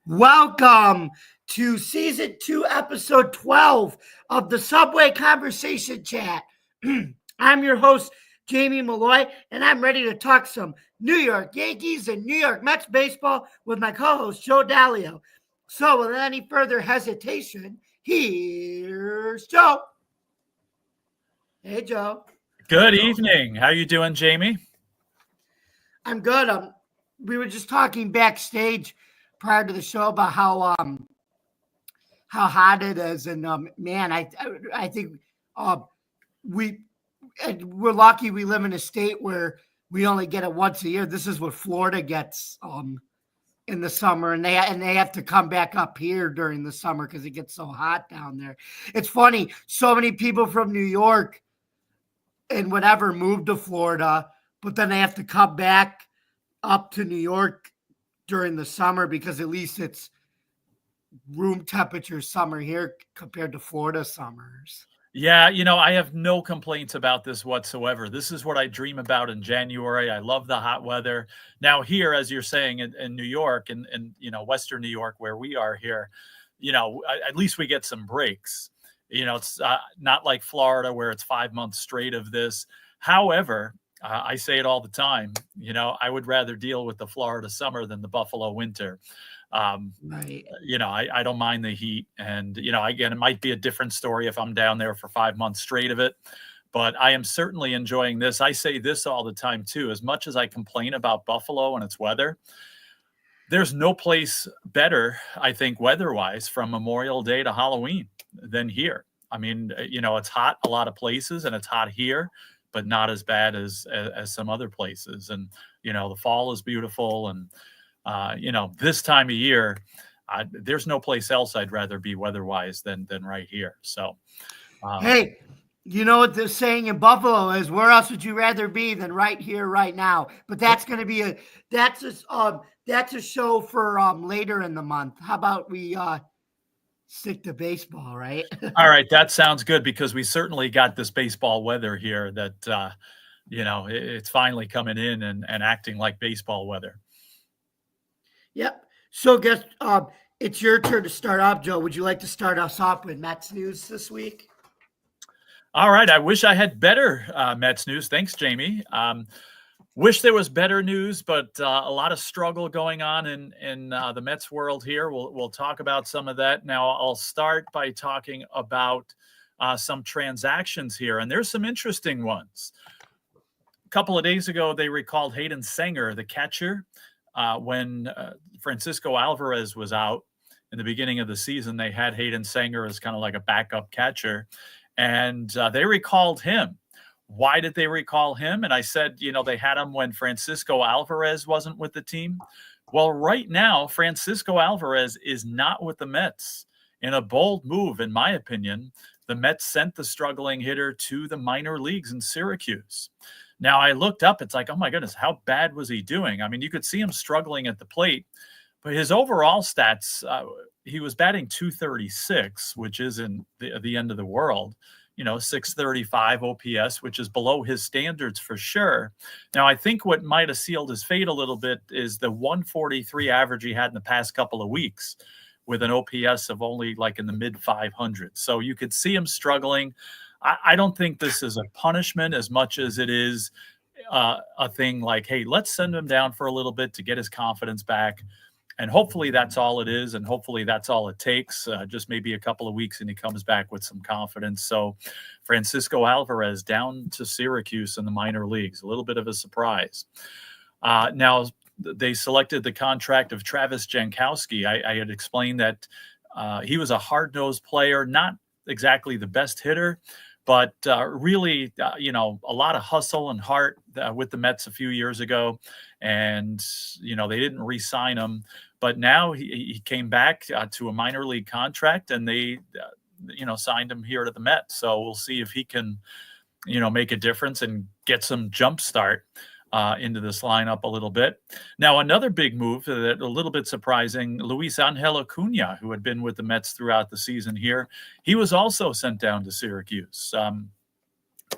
Welcome to season 2, episode 12 of the Subway Conversation Chat. I'm your host, Jamie Malloy, and I'm ready to talk some New York Yankees and New York Mets baseball with my co-host, Joe Dalio. So without any further hesitation, here's Joe. Hey, Joe. Good evening. How you doing, Jamie? I'm good. We were just talking backstage prior to the show about how hot it is, and man, I think we're lucky we live in a state where we only get it once a year. This is what Florida gets in the summer, and they have to come back up here during the summer because it gets so hot down there. It's funny, so many people from New York and whatever moved to Florida, but then they have to come back up to New York during the summer because at least it's room temperature summer here compared to Florida summers. Yeah, I have no complaints about this whatsoever. This is what I dream about in January. I love the hot weather. Now here, as you're saying, in New York and Western New York, where we are here, at least we get some breaks. It's not like Florida where it's 5 months straight of this. However, I say it all the time, I would rather deal with the Florida summer than the Buffalo winter. Right. I don't mind the heat. And, again, it might be a different story if I'm down there for 5 months straight of it. But I am certainly enjoying this. I say this all the time, too. As much as I complain about Buffalo and its weather, there's no place better, I think, weather-wise, from Memorial Day to Halloween than here. I mean, it's hot a lot of places, and it's hot here, but not as bad as some other places. And, the fall is beautiful. And, this time of year, there's no place else I'd rather be weather-wise than right here. So, hey, you know what the saying in Buffalo is? Where else would you rather be than right here, right now? But that's going to be that's a show for later in the month. How about we stick to baseball, right? All right, that sounds good because we certainly got this baseball weather here that it's finally coming in and acting like baseball weather. Yep. So guess it's your turn to start off, Joe. Would you like to start us off with Mets news this week? All right. I wish I had better Mets news. Thanks, Jamie. Wish there was better news, but a lot of struggle going on in the Mets world here. We'll talk about some of that. Now, I'll start by talking about some transactions here, and there's some interesting ones. A couple of days ago, they recalled Hayden Senger, the catcher, when Francisco Alvarez was out in the beginning of the season. They had Hayden Senger as kind of like a backup catcher, and they recalled him. Why did they recall him? And I said, they had him when Francisco Alvarez wasn't with the team. Well, right now, Francisco Alvarez is not with the Mets. In a bold move, in my opinion, the Mets sent the struggling hitter to the minor leagues in Syracuse. Now, I looked up. It's like, oh, my goodness, how bad was he doing? I mean, you could see him struggling at the plate. But his overall stats, he was batting .236, which isn't the end of the world. 635 OPS, which is below his standards for sure. Now, I think what might have sealed his fate a little bit is the 143 average he had in the past couple of weeks with an OPS of only like in the mid 500s. So you could see him struggling. I don't think this is a punishment as much as it is a thing like, hey, let's send him down for a little bit to get his confidence back. And hopefully that's all it is. And hopefully that's all it takes. Just maybe a couple of weeks and he comes back with some confidence. So Francisco Alvarez down to Syracuse in the minor leagues, a little bit of a surprise. Now they selected the contract of Travis Jankowski. I had explained that he was a hard-nosed player, not exactly the best hitter, but really, a lot of hustle and heart with the Mets a few years ago. And, they didn't re-sign him. But now he came back to a minor league contract, and they, signed him here to the Mets. So we'll see if he can, make a difference and get some jump start into this lineup a little bit. Now, another big move that a little bit surprising, Luis Angel Acuna, who had been with the Mets throughout the season here, he was also sent down to Syracuse.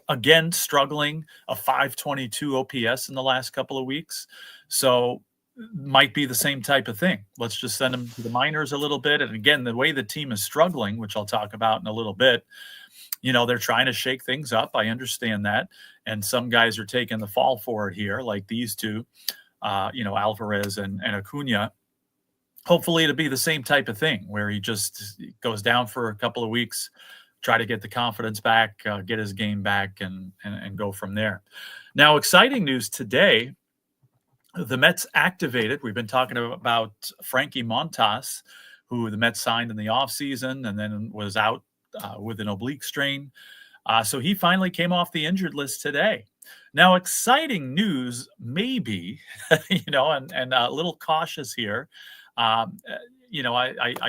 Again, struggling, a .522 OPS in the last couple of weeks. So might be the same type of thing. Let's just send him to the minors a little bit. And again, the way the team is struggling, which I'll talk about in a little bit, they're trying to shake things up. I understand that. And some guys are taking the fall for it here, like these two, Alvarez and Acuna. Hopefully it'll be the same type of thing where he just goes down for a couple of weeks, try to get the confidence back, get his game back, and go from there. Now, exciting news today. The Mets activated. We've been talking about Frankie Montas, who the Mets signed in the offseason and then was out with an oblique strain. So he finally came off the injured list today. Now, exciting news, maybe, and a little cautious here. I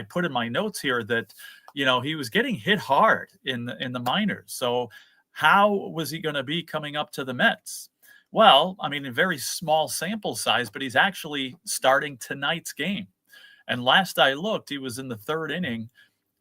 put in my notes here that, he was getting hit hard in the minors. So how was he going to be coming up to the Mets? Well, I mean, a very small sample size, but he's actually starting tonight's game. And last I looked, he was in the third inning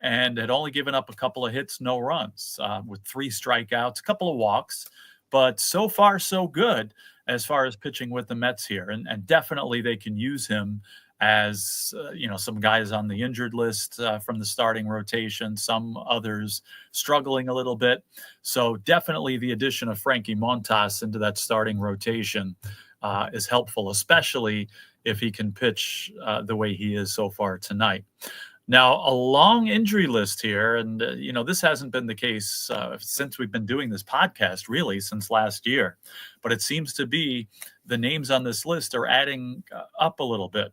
and had only given up a couple of hits, no runs, with 3 strikeouts, a couple of walks. But so far, so good as far as pitching with the Mets here. And definitely they can use him as, some guys on the injured list from the starting rotation, some others struggling a little bit. So definitely the addition of Frankie Montas into that starting rotation is helpful, especially if he can pitch the way he is so far tonight. Now, a long injury list here, and, this hasn't been the case since we've been doing this podcast, really, since last year. But it seems to be the names on this list are adding up a little bit.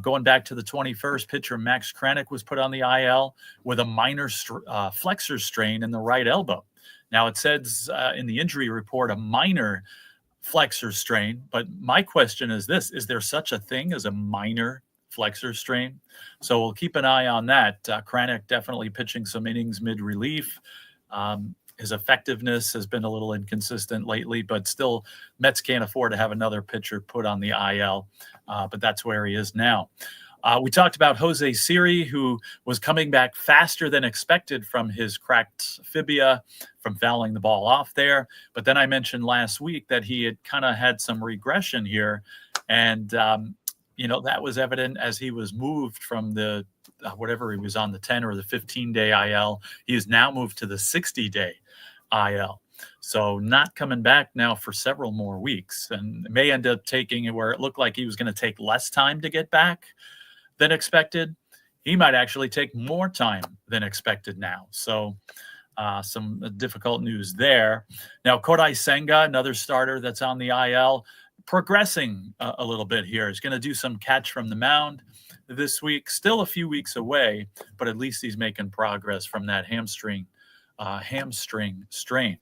Going back to the 21st, pitcher Max Kranick was put on the IL with a minor flexor strain in the right elbow. Now, it says in the injury report a minor flexor strain, but my question is this: is there such a thing as a minor flexor strain? So we'll keep an eye on that. Kranick definitely pitching some innings mid-relief. His effectiveness has been a little inconsistent lately, but still Mets can't afford to have another pitcher put on the IL, but that's where he is now. We talked about Jose Siri, who was coming back faster than expected from his cracked fibia from fouling the ball off there. But then I mentioned last week that he had kind of had some regression here. And, that was evident as he was moved from the whatever he was on, the 10 or the 15-day IL. He is now moved to the 60-day IL. So not coming back now for several more weeks, and may end up taking it where it looked like he was going to take less time to get back than expected. He might actually take more time than expected now. So some difficult news there. Now, Kodai Senga, another starter that's on the IL, progressing a little bit here. He's going to do some catch from the mound this week. Still a few weeks away, but at least he's making progress from that hamstring strain.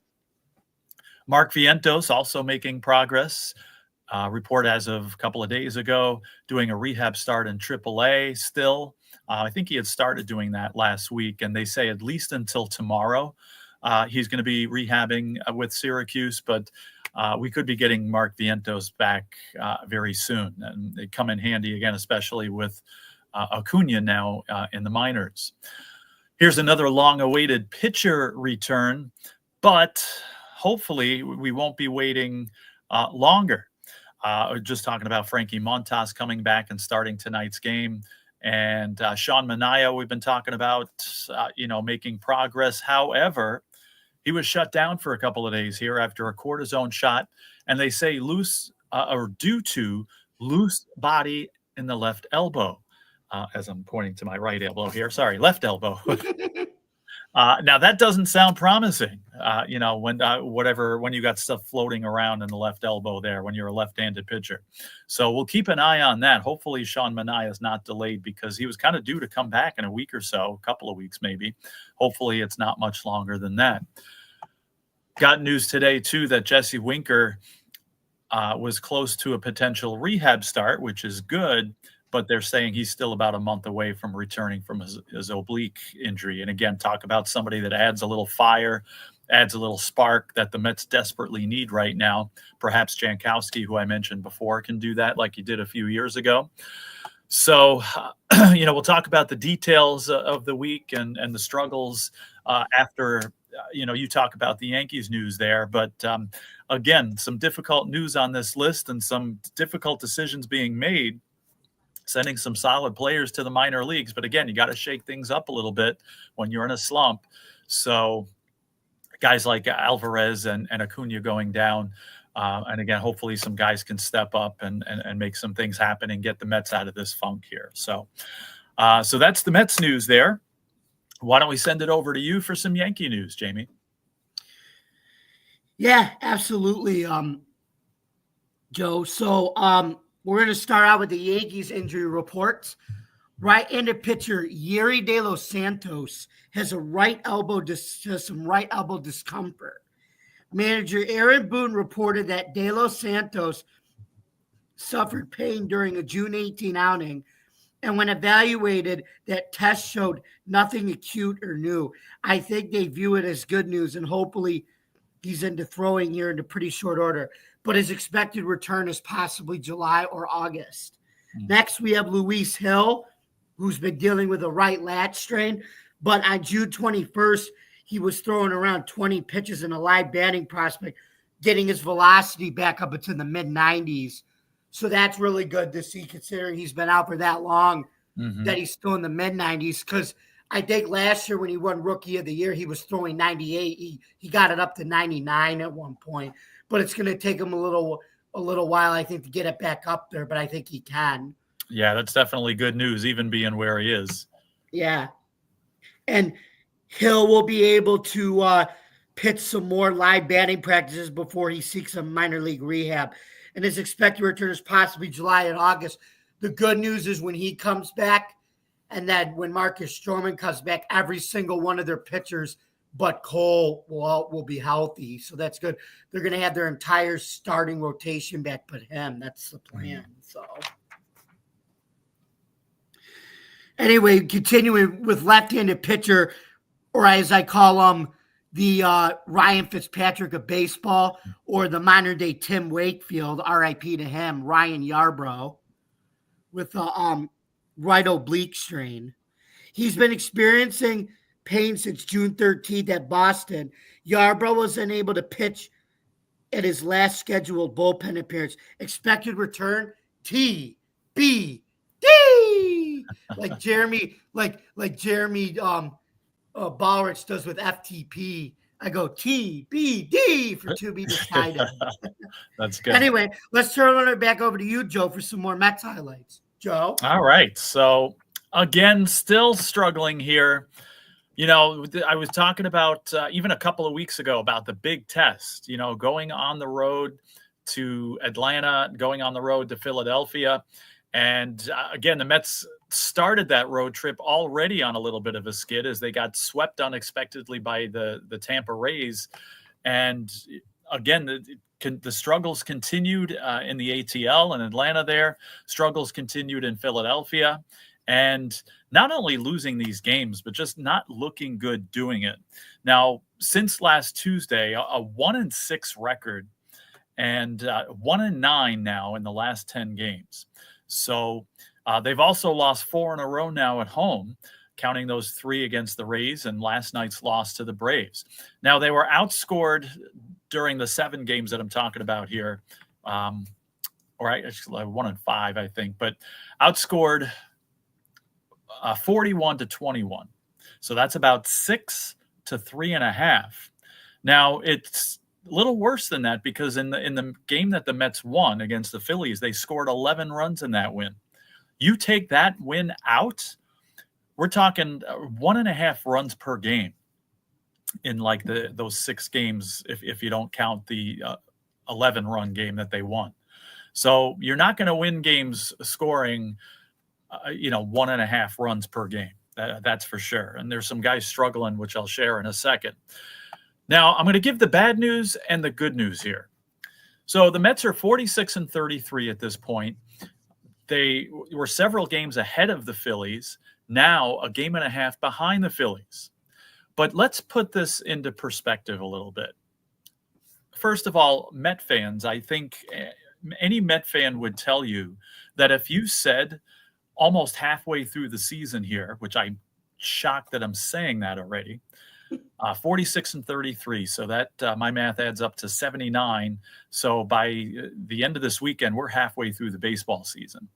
Mark Vientos also making progress. Report as of a couple of days ago, doing a rehab start in AAA still. I think he had started doing that last week, and they say at least until tomorrow he's going to be rehabbing with Syracuse, but we could be getting Mark Vientos back very soon. And they come in handy again, especially with Acuna now in the minors. Here's another long-awaited pitcher return, but hopefully we won't be waiting longer. Just talking about Frankie Montas coming back and starting tonight's game. And Sean Manaea, we've been talking about, making progress. However, he was shut down for a couple of days here after a cortisone shot. And they say due to loose body in the left elbow, as I'm pointing to my right elbow here. Sorry, left elbow. Now that doesn't sound promising, when you got stuff floating around in the left elbow there when you're a left-handed pitcher. So we'll keep an eye on that. Hopefully Sean Manaea is not delayed because he was kind of due to come back in a week or so, a couple of weeks maybe. Hopefully it's not much longer than that. Got news today too that Jesse Winker was close to a potential rehab start, which is good. But they're saying he's still about a month away from returning from his oblique injury. And again, talk about somebody that adds a little fire, adds a little spark that the Mets desperately need right now. Perhaps Jankowski, who I mentioned before, can do that like he did a few years ago. So, we'll talk about the details of the week and the struggles after you talk about the Yankees news there, but again, some difficult news on this list and some difficult decisions being made, sending some solid players to the minor leagues. But again, you got to shake things up a little bit when you're in a slump. So guys like Alvarez and Acuna going down. And again, hopefully some guys can step up and make some things happen and get the Mets out of this funk here. So that's the Mets news there. Why don't we send it over to you for some Yankee news, Jamie? Yeah, absolutely, Joe. So we're going to start out with the Yankees injury reports. Right-handed pitcher Yerry De Los Santos has some right elbow discomfort. Manager Aaron Boone reported that De Los Santos suffered pain during a June 18 outing, and when evaluated, that test showed nothing acute or new. I think they view it as good news, and hopefully he's into throwing here into pretty short order. But his expected return is possibly July or August. Next, we have Luis Hill, who's been dealing with a right lat strain, but on June 21st, he was throwing around 20 pitches in a live batting prospect, getting his velocity back up into the mid-90s. So that's really good to see, considering he's been out for that long, that he's still in the mid-90s. Because I think last year when he won Rookie of the Year, he was throwing 98. He got it up to 99 at one point. But it's going to take him a little while, I think, to get it back up there. But I think he can. Yeah, that's definitely good news, even being where he is. Yeah. And Hill will be able to pitch some more live batting practices before he seeks a minor league rehab. And his expected return is possibly July and August. The good news is when he comes back, and then when Marcus Stroman comes back, every single one of their pitchers but Cole will be healthy. So that's good. They're going to have their entire starting rotation back but him. That's the plan. So anyway, continuing with left-handed pitcher, or as I call him, the Ryan Fitzpatrick of baseball, or the modern-day Tim Wakefield, R.I.P. to him, Ryan Yarbrough, with a right oblique strain. He's been experiencing pain since June 13th at Boston. Yarbrough was unable to pitch at his last scheduled bullpen appearance. Expected return, TBD. Like Jeremy Ballrich does with FTP. I go TBD for to be decided. That's good. Anyway, let's turn it back over to you, Joe, for some more Mets highlights. Joe? All right. So, again, still struggling here. I was talking about even a couple of weeks ago about the big test, going on the road to Atlanta, going on the road to Philadelphia. And again, the Mets started that road trip already on a little bit of a skid as they got swept unexpectedly by the Tampa Rays. And again, the struggles continued in the ATL in Atlanta there. Struggles continued in Philadelphia. And not only losing these games, but just not looking good doing it. Now, since last Tuesday, a 1-6 record and 1-9 now in the last 10 games. So they've also lost 4 in a row now at home, counting those 3 against the Rays and last night's loss to the Braves. Now, they were outscored during the 7 games that I'm talking about here, or actually 1-5, I think, but outscored 41-21. So that's about 6 to 3.5. Now, it's a little worse than that because in the game that the Mets won against the Phillies, they scored 11 runs in that win. You take that win out, we're talking 1.5 runs per game in like those 6 games, if you don't count the 11-run game that they won. So you're not going to win games scoring 1.5 runs per game. That's for sure. And there's some guys struggling, which I'll share in a second. Now, I'm going to give the bad news and the good news here. So the Mets are 46-33 at this point. They were several games ahead of the Phillies, now a game and a half behind the Phillies. But let's put this into perspective a little bit. First of all, Met fans, I think any Met fan would tell you that if you said almost halfway through the season here, which I'm shocked that I'm saying that already, 46 and 33. So that my math adds up to 79. So by the end of this weekend, we're halfway through the baseball season.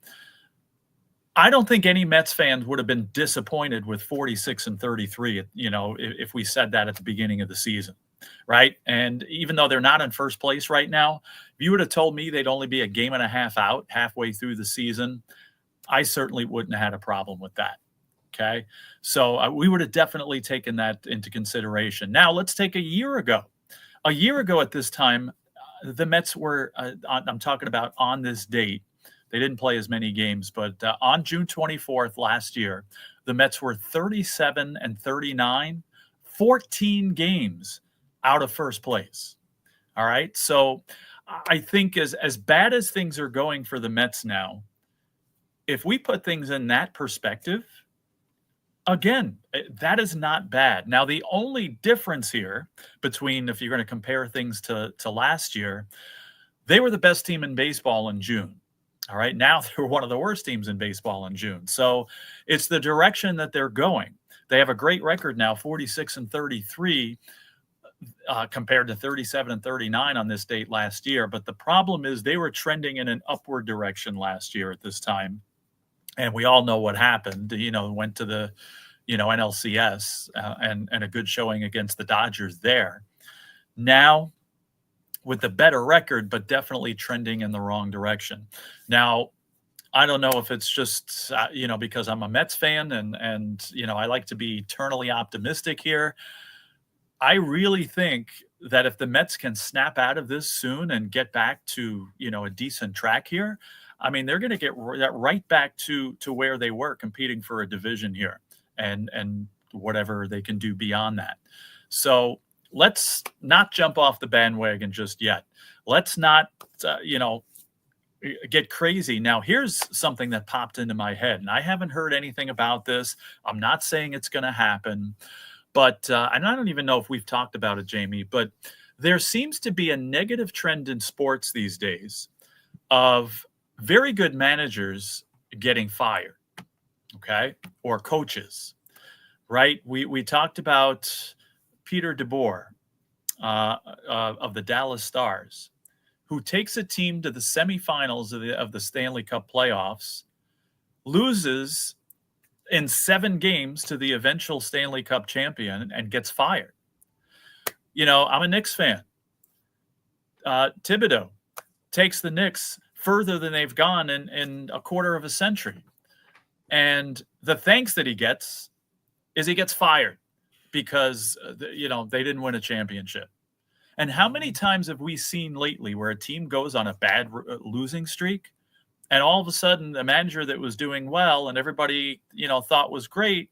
I don't think any Mets fans would have been disappointed with 46 and 33, if we said that at the beginning of the season, right? And even though they're not in first place right now, if you would have told me they'd only be a game and a half out halfway through the season, I certainly wouldn't have had a problem with that. Okay. So we would have definitely taken that into consideration. Now let's take a year ago. A year ago at this time, the Mets were, I'm talking about on this date, they didn't play as many games, but on June 24th last year, the Mets were 37 and 39, 14 games out of first place. All right. So I think as bad as things are going for the Mets now, if we put things in that perspective, again, that is not bad. Now, the only difference here between, if you're going to compare things to last year, they were the best team in baseball in June. All right. Now they're one of the worst teams in baseball in June. So it's the direction that they're going. They have a great record now, 46 and 33, compared to 37 and 39 on this date last year. But the problem is they were trending in an upward direction last year at this time. And we all know what happened, went to the, NLCS and a good showing against the Dodgers there. Now, with the better record, but definitely trending in the wrong direction. Now, I don't know if it's just, because I'm a Mets fan and I like to be eternally optimistic here. I really think that if the Mets can snap out of this soon and get back to, a decent track here, I mean, they're going to get right back to where they were competing for a division here and whatever they can do beyond that. So let's not jump off the bandwagon just yet. Let's not, get crazy. Now, here's something that popped into my head, and I haven't heard anything about this. I'm not saying it's going to happen, but, and I don't even know if we've talked about it, Jamie, but there seems to be a negative trend in sports these days of very good managers getting fired, okay, or coaches, right? We talked about Peter DeBoer of the Dallas Stars, who takes a team to the semifinals of the Stanley Cup playoffs, loses in 7 games to the eventual Stanley Cup champion, and gets fired. I'm a Knicks fan. Thibodeau takes the Knicks further than they've gone in a quarter of a century. And the thanks that he gets is he gets fired because, they didn't win a championship. And how many times have we seen lately where a team goes on a bad losing streak and all of a sudden the manager that was doing well and everybody, thought was great,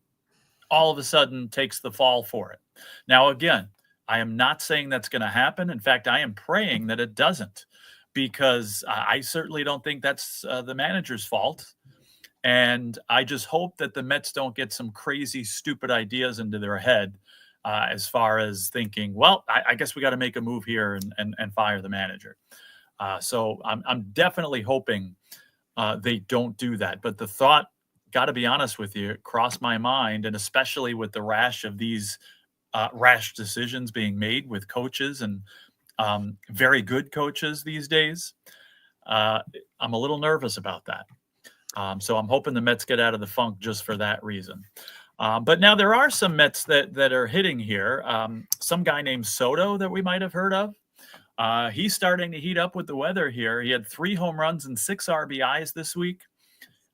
all of a sudden takes the fall for it. Now, again, I am not saying that's going to happen. In fact, I am praying that it doesn't, because I certainly don't think that's the manager's fault. And I just hope that the Mets don't get some crazy, stupid ideas into their head as far as thinking, well, I guess we got to make a move here and fire the manager. So I'm definitely hoping they don't do that. But the thought, got to be honest with you, crossed my mind, and especially with the rash of these rash decisions being made with coaches and very good coaches these days. I'm a little nervous about that. So I'm hoping the Mets get out of the funk just for that reason. But now there are some Mets that are hitting here. Some guy named Soto that we might have heard of. He's starting to heat up with the weather here. He had 3 home runs and 6 RBIs this week.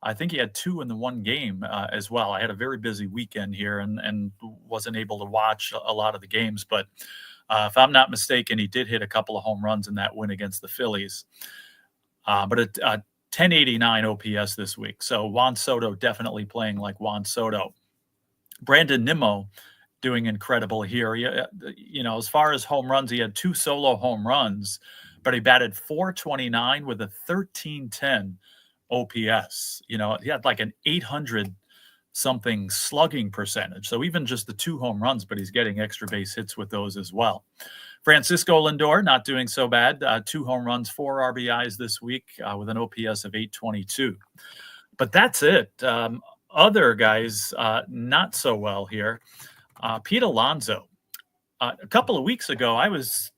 I think he had 2 in the one game as well. I had a very busy weekend here and wasn't able to watch a lot of the games. But if I'm not mistaken, he did hit a couple of home runs in that win against the Phillies. But a 1089 OPS this week. So Juan Soto definitely playing like Juan Soto. Brandon Nimmo doing incredible here. As far as home runs, he had 2 solo home runs, but he batted .429 with a 1310 OPS. He had like an 800 something slugging percentage. So even just the 2 home runs, but he's getting extra base hits with those as well. Francisco Lindor not doing so bad. 2 home runs, 4 RBIs this week with an OPS of 822. But that's it. Other guys not so well here. Pete Alonso A couple of weeks ago, I was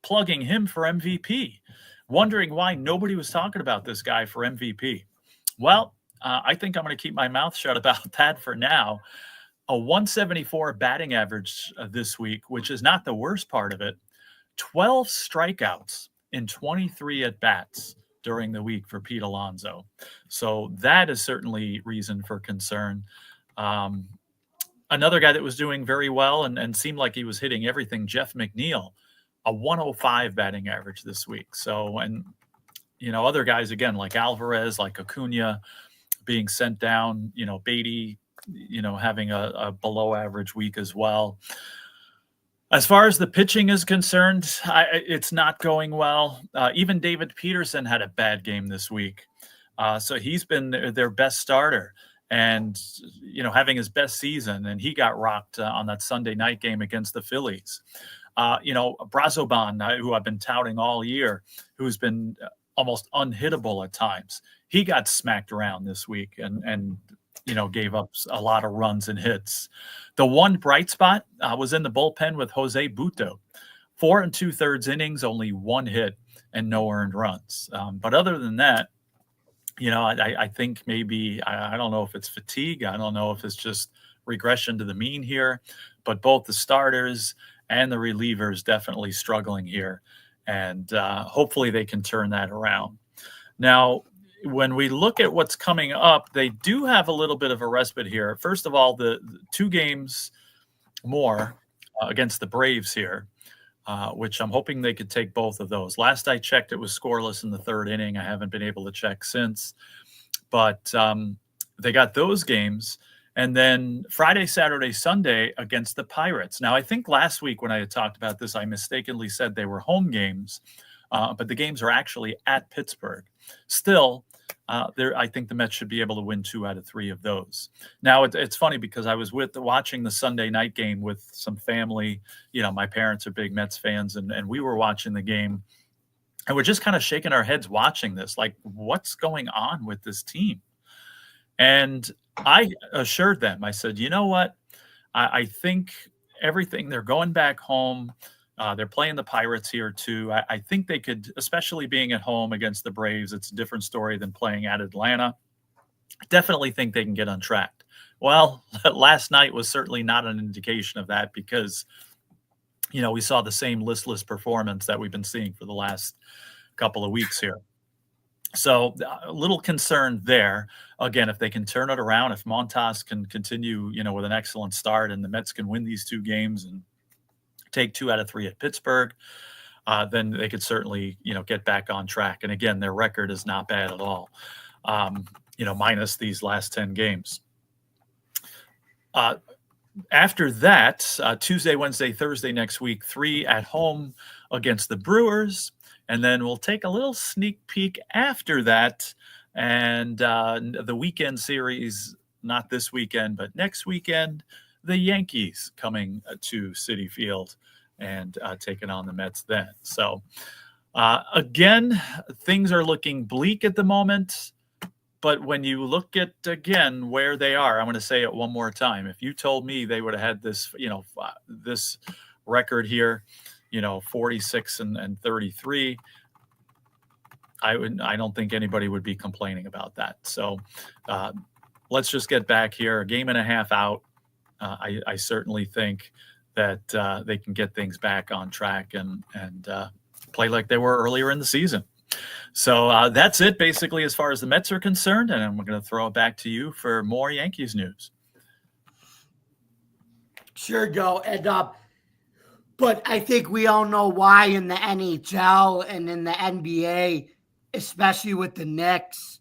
plugging him for MVP, wondering why nobody was talking about this guy for MVP. Well, I think I'm going to keep my mouth shut about that for now. A 174 batting average this week, which is not the worst part of it. 12 strikeouts in 23 at bats during the week for Pete Alonso. So that is certainly reason for concern. Another guy that was doing very well and seemed like he was hitting everything, Jeff McNeil, a 105 batting average this week. So, and, other guys, again, like Alvarez, like Acuna being sent down, Beatty, having a below average week as well. As far as the pitching is concerned, it's not going well. Even David Peterson had a bad game this week. So he's been their best starter and, having his best season. And he got rocked on that Sunday night game against the Phillies. Brazoban, who I've been touting all year, who's been almost unhittable at times, he got smacked around this week and gave up a lot of runs and hits. The one bright spot was in the bullpen with Jose Butto. 4 2/3 innings, only 1 hit and no earned runs. But other than that, I think maybe, I don't know if it's fatigue. I don't know if it's just regression to the mean here, but both the starters and the relievers definitely struggling here. And hopefully they can turn that around. Now, when we look at what's coming up, they do have a little bit of a respite here. First of all, the 2 games more against the Braves here, which I'm hoping they could take both of those. Last I checked, it was scoreless in the 3rd inning. I haven't been able to check since. But they got those games. And then Friday, Saturday, Sunday against the Pirates. Now, I think last week when I had talked about this, I mistakenly said they were home games, but the games are actually at Pittsburgh. Still, I think the Mets should be able to win 2 out of 3 of those. Now, it's funny because I was watching the Sunday night game with some family. My parents are big Mets fans, and we were watching the game. And we're just kind of shaking our heads watching this, like, what's going on with this team? And I assured them, I said, you know what? I think everything, they're going back home. They're playing the Pirates here too. I think they could, especially being at home against the Braves, it's a different story than playing at Atlanta. Definitely think they can get untracked. Well, last night was certainly not an indication of that because, we saw the same listless performance that we've been seeing for the last couple of weeks here. So a little concerned there. Again, if they can turn it around, if Montas can continue, with an excellent start and the Mets can win these 2 games and take 2 out of 3 at Pittsburgh, then they could certainly, get back on track. And again, their record is not bad at all, minus these last 10 games. After that, Tuesday, Wednesday, Thursday next week, 3 at home against the Brewers. And then we'll take a little sneak peek after that. And the weekend series, not this weekend, but next weekend, the Yankees coming to Citi Field and taking on the Mets then. So, again, things are looking bleak at the moment. But when you look at, again, where they are, I'm going to say it one more time. If you told me they would have had this, this record here, 46 and 33, I don't think anybody would be complaining about that. So let's just get back here, a game and a half out. I certainly think that they can get things back on track and play like they were earlier in the season. So that's it basically as far as the Mets are concerned. And I'm going to throw it back to you for more Yankees news. Sure, Joe. And but I think we all know why in the NHL and in the NBA, especially with the Knicks,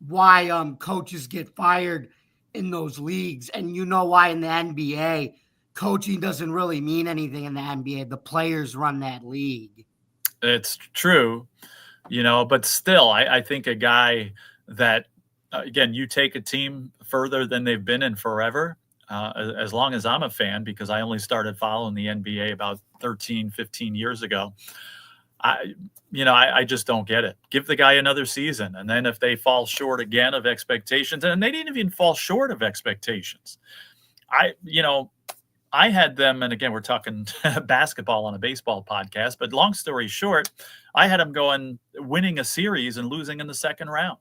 why coaches get fired in those leagues. And you know why in the NBA, coaching doesn't really mean anything in the NBA. The players run that league. It's true, but still, I think a guy that, again, you take a team further than they've been in forever, as long as I'm a fan, because I only started following the NBA about 13, 15 years ago. I just don't get it. Give the guy another season. And then if they fall short again of expectations, and they didn't even fall short of expectations. I had them, and again, we're talking basketball on a baseball podcast, but long story short, I had them winning a series and losing in the second round.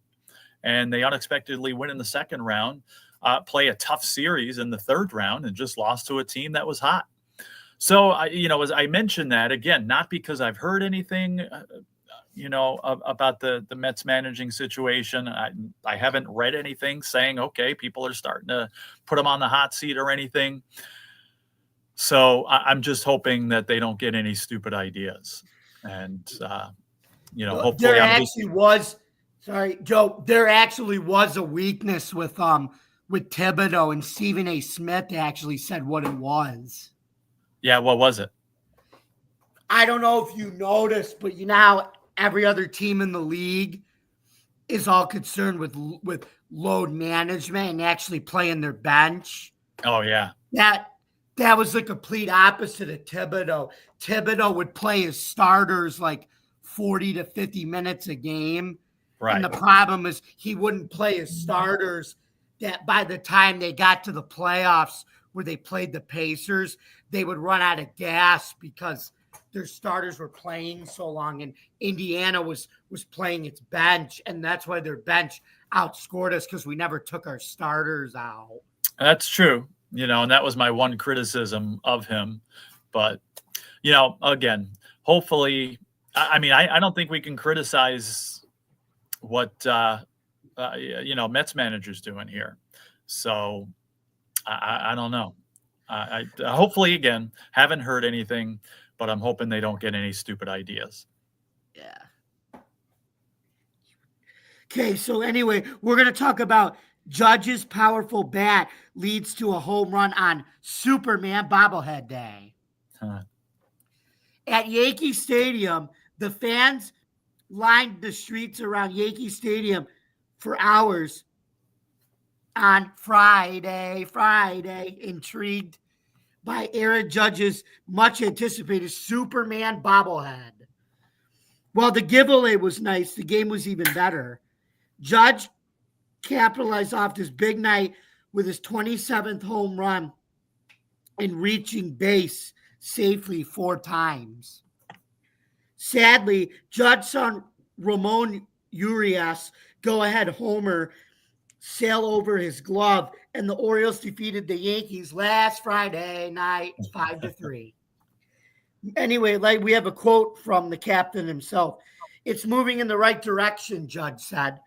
And they unexpectedly win in the second round, play a tough series in the third round, and just lost to a team that was hot. So, as I mentioned that, again, not because I've heard anything, about the Mets managing situation. I haven't read anything saying, okay, people are starting to put them on the hot seat or anything. So I'm just hoping that they don't get any stupid ideas. And, hopefully there actually was, sorry, Joe, there actually was a weakness with Thibodeau, and Stephen A. Smith actually said what it was. Yeah, what was it? I don't know if you noticed, but you know how every other team in the league is all concerned with load management and actually playing their bench. Oh, yeah. That was the complete opposite of Thibodeau. Thibodeau would play his starters like 40 to 50 minutes a game. Right. And the problem is he wouldn't play his starters that by the time they got to the playoffs where they played the Pacers, they would run out of gas because their starters were playing so long, and Indiana was playing its bench, and that's why their bench outscored us because we never took our starters out. That's true, and that was my one criticism of him. But, again, hopefully, I don't think we can criticize what, Mets manager's doing here. So I don't know. I hopefully, again, haven't heard anything, but I'm hoping they don't get any stupid ideas. Yeah. Okay, so anyway, we're going to talk about Judge's powerful bat leads to a home run on Superman bobblehead day. Huh. At Yankee Stadium, the fans lined the streets around Yankee Stadium for hours on Friday, intrigued by Aaron Judge's much anticipated Superman bobblehead. While the giveaway was nice, the game was even better. Judge capitalized off this big night with his 27th home run and reaching base safely 4 times. Sadly, Judge saw Ramon Urias go-ahead homer sail over his glove, and the Orioles defeated the Yankees last Friday night 5-3. Anyway, we have a quote from the captain himself. "It's moving in the right direction," Judge said.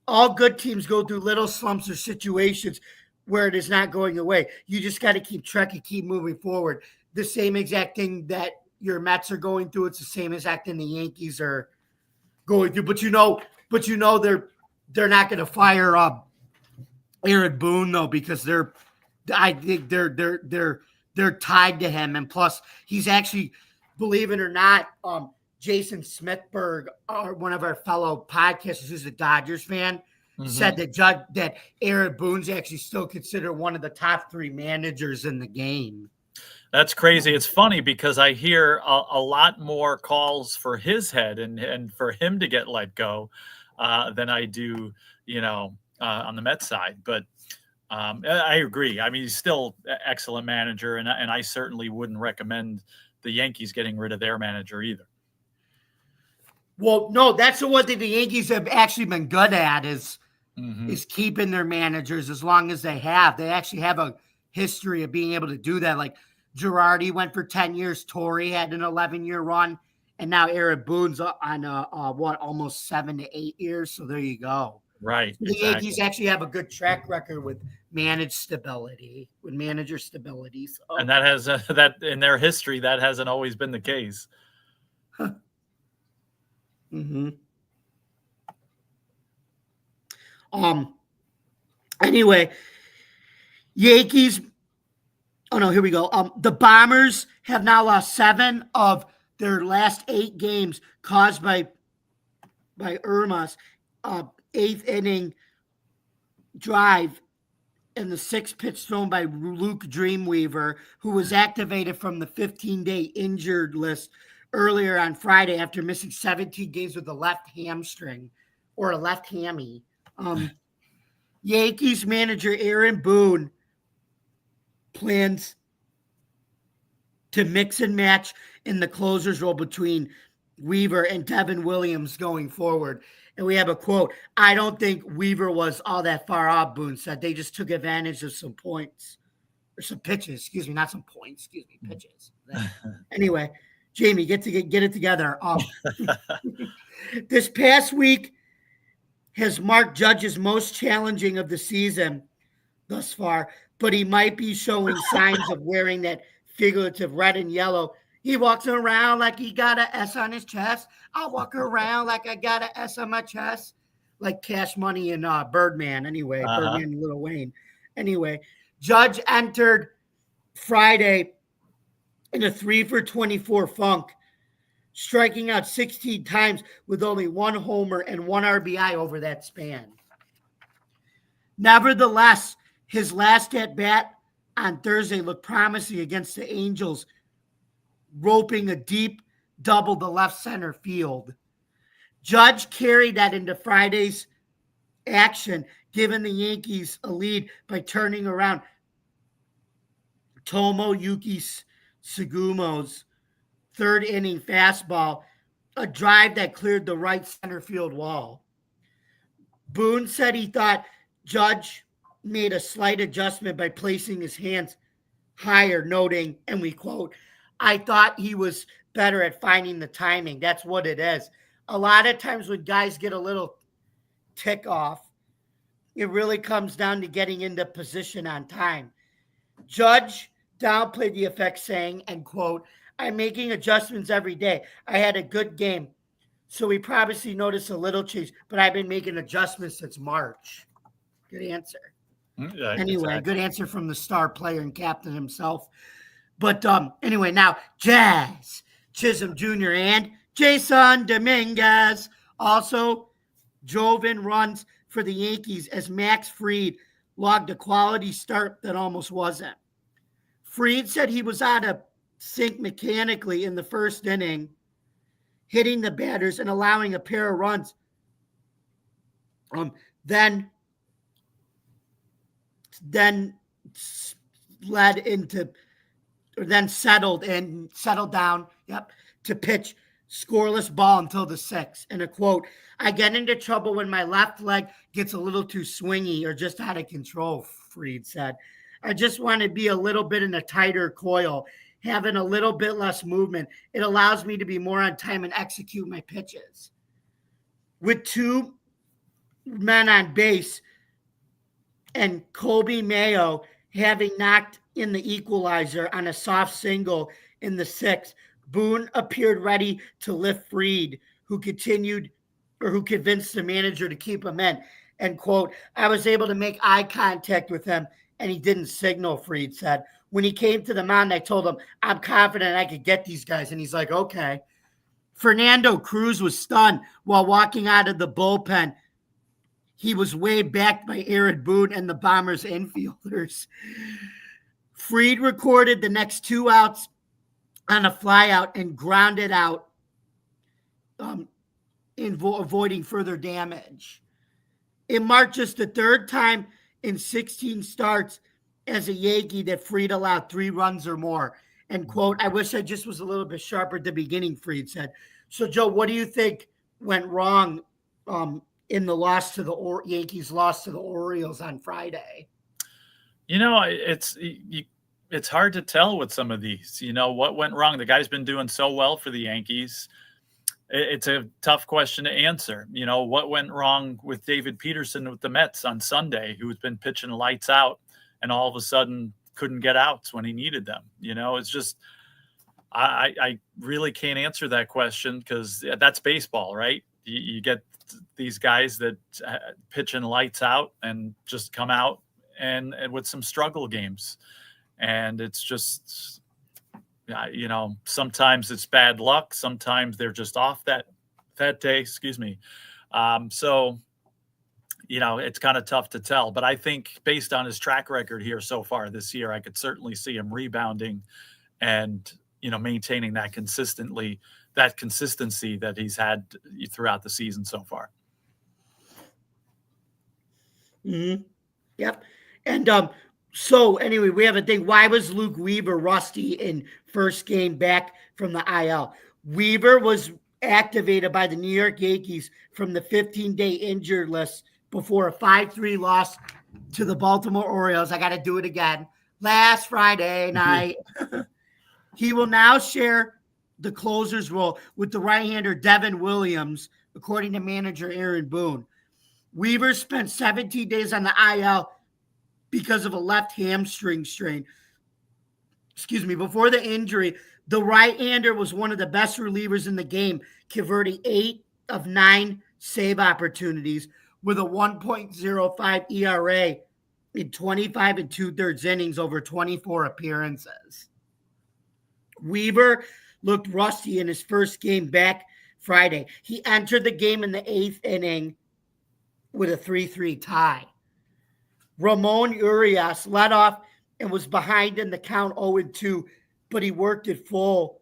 "All good teams go through little slumps or situations where it is not going away. You just got to keep trekking, keep moving forward." The same exact thing that your Mets are going through. It's the same exact thing the Yankees are going through. But they're not going to fire up Aaron Boone though, because I think they're tied to him, and plus he's actually, believe it or not, Jason Smithberg, one of our fellow podcasters who's a Dodgers fan, said that Aaron Boone's actually still considered one of the top 3 managers in the game. That's crazy. It's funny because I hear a lot more calls for his head and for him to get let go than I do, on the Mets side. But I agree. I mean, he's still an excellent manager, and I certainly wouldn't recommend the Yankees getting rid of their manager either. Well, no, that's the one thing the Yankees have actually been good at is keeping their managers as long as they have. They actually have a history of being able to do that. Like Girardi went for 10 years. Torrey had an 11-year run. And now Aaron Boone's on almost 7 to 8 years. So there you go. Right. The Yankees actually have a good track record with manager stability. So. And that has that in their history, that hasn't always been the case. Anyway, Yankees. Oh no, here we go. The Bombers have now lost 7 of their last 8 games caused by Irma's 8th inning drive and the 6th pitch thrown by Luke Dreamweaver, who was activated from the 15-day injured list earlier on Friday after missing 17 games with a left hamstring or a left hammy. Yankees manager Aaron Boone plans to mix and match in the closer's role between Weaver and Devin Williams going forward. And we have a quote, I don't think Weaver was all that far off, Boone said. They just took advantage of some points. Or some pitches, excuse me, not some points, excuse me, pitches. Anyway, Jamie, get it together. This past week has marked Judge's most challenging of the season thus far, but he might be showing signs of wearing that figurative red and yellow. He walks around like he got an S on his chest. I'll walk around like I got an S on my chest, like Cash Money and Birdman. Anyway, Birdman and Lil Wayne. Anyway, Judge entered Friday in a 3-for-24 funk, striking out 16 times with only one homer and one RBI over that span. Nevertheless, his last at-bat on Thursday looked promising against the Angels, roping a deep double to left center field. Judge carried that into Friday's action, giving the Yankees a lead by turning around Tomoyuki Sugumo's third inning fastball, a drive that cleared the right center field wall. Boone said he thought Judge made a slight adjustment by placing his hands higher, noting, and we quote, I thought he was better at finding the timing. That's what it is. A lot of times when guys get a little tick off, it really comes down to getting into position on time. Judge downplayed the effect, saying, and quote, I'm making adjustments every day. I had a good game, so we probably noticed a little change, but I've been making adjustments since March. Good answer. Yeah, anyway, exactly. Good answer from the star player and captain himself. But anyway, now Jazz Chisholm Jr. and Jason Dominguez also drove in runs for the Yankees as Max Fried logged a quality start that almost wasn't. Fried said he was out of sync mechanically in the first inning, hitting the batters and allowing a pair of runs. Then settled down, to pitch scoreless ball until the sixth. And a quote, I get into trouble when my left leg gets a little too swingy or just out of control, Fried said. I just want to be a little bit in a tighter coil, having a little bit less movement. It allows me to be more on time and execute my pitches. With two men on base and Colby Mayo having knocked in the equalizer on a soft single in the sixth, Boone appeared ready to lift Fried, who convinced the manager to keep him in. And quote, I was able to make eye contact with him and he didn't signal, Fried said. When he came to the mound, I told him, I'm confident I could get these guys. And he's like, okay. Fernando Cruz was stunned while walking out of the bullpen. He was waved back by Aaron Boone and the Bombers infielders. Fried recorded the next 2 outs on a flyout and grounded out, avoiding further damage. It marked just the third time in 16 starts as a Yankee that Fried allowed 3 runs or more. And quote, I wish I just was a little bit sharper at the beginning, Fried said. So, Joe, what do you think went wrong in the loss to the Yankees' loss to the Orioles on Friday? You know, it's hard to tell with some of these. You know, what went wrong? The guy's been doing so well for the Yankees. It's a tough question to answer. You know, what went wrong with David Peterson with the Mets on Sunday, who's been pitching lights out and all of a sudden couldn't get outs when he needed them? You know, it's just, I really can't answer that question because that's baseball, right? You get these guys that pitch in lights out and just come out and with some struggle games. And it's just, you know, sometimes it's bad luck. Sometimes they're just off that day. Excuse me. So, you know, it's kind of tough to tell. But I think based on his track record here so far this year, I could certainly see him rebounding and, you know, maintaining that consistency that he's had throughout the season so far. Mm-hmm. Yep. And So anyway, we have a thing. Why was Luke Weaver rusty in first game back from the IL? Weaver was activated by the New York Yankees from the 15-day injured list before a 5-3 loss to the Baltimore Orioles. I got to do it again. Last Friday night. He will now share the closer's role with the right-hander Devin Williams, according to manager Aaron Boone. Weaver spent 17 days on the IL because of a left hamstring strain. Before the injury, the right-hander was one of the best relievers in the game, converting 8 of 9 save opportunities with a 1.05 ERA in 25 2/3 innings over 24 appearances. Weaver looked rusty in his first game back Friday. He entered the game in the 8th inning with a 3-3 tie. Ramon Urias led off and was behind in the count 0-2, but he worked it full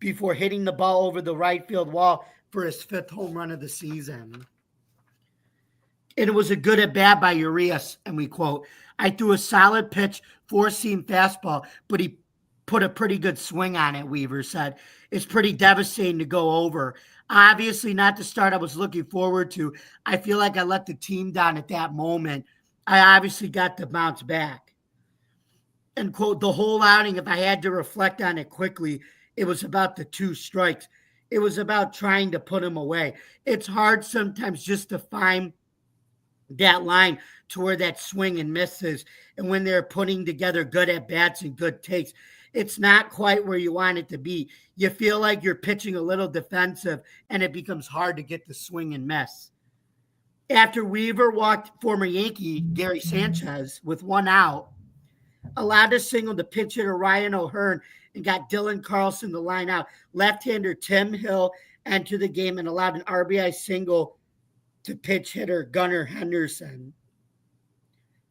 before hitting the ball over the right field wall for his 5th home run of the season. And it was a good at bat by Urias, and we quote, "I threw a solid pitch, 4-seam fastball, but he put a pretty good swing on it," Weaver said. "It's pretty devastating to go over. Obviously not the start I was looking forward to. I feel like I let the team down at that moment. I obviously got to bounce back." And quote, "The whole outing, if I had to reflect on it quickly, it was about the 2 strikes. It was about trying to put him away. It's hard sometimes just to find that line to where that swing and misses. And when they're putting together good at-bats and good takes, it's not quite where you want it to be. You feel like you're pitching a little defensive, and it becomes hard to get the swing and miss." After Weaver walked former Yankee Gary Sanchez with 1 out, allowed a single to pitch hitter Ryan O'Hearn, and got Dylan Carlson to line out, left-hander Tim Hill entered the game and allowed an RBI single to pitch hitter Gunnar Henderson.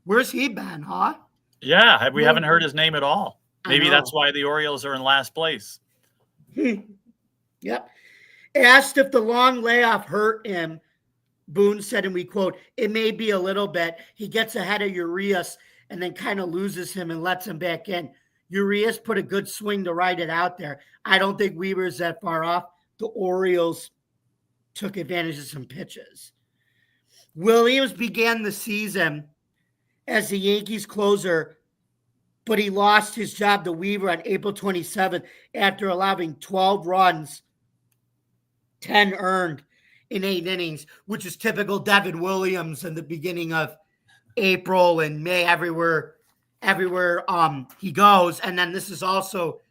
Where's he been, huh? Yeah, we haven't heard his name at all. Maybe know. that's why the Orioles are in last place. Yep. Asked if the long layoff hurt him, Boone said, and we quote, "It may be a little bit. He gets ahead of Urias and then kind of loses him and lets him back in. Urias put a good swing to ride it out there. I don't think Weaver's that far off. The Orioles took advantage of some pitches." Williams began the season as the Yankees closer, but he lost his job to Weaver on April 27th after allowing 12 runs, 10 earned in 8 innings, which is typical Devin Williams in the beginning of April and May, everywhere he goes. And then this is also,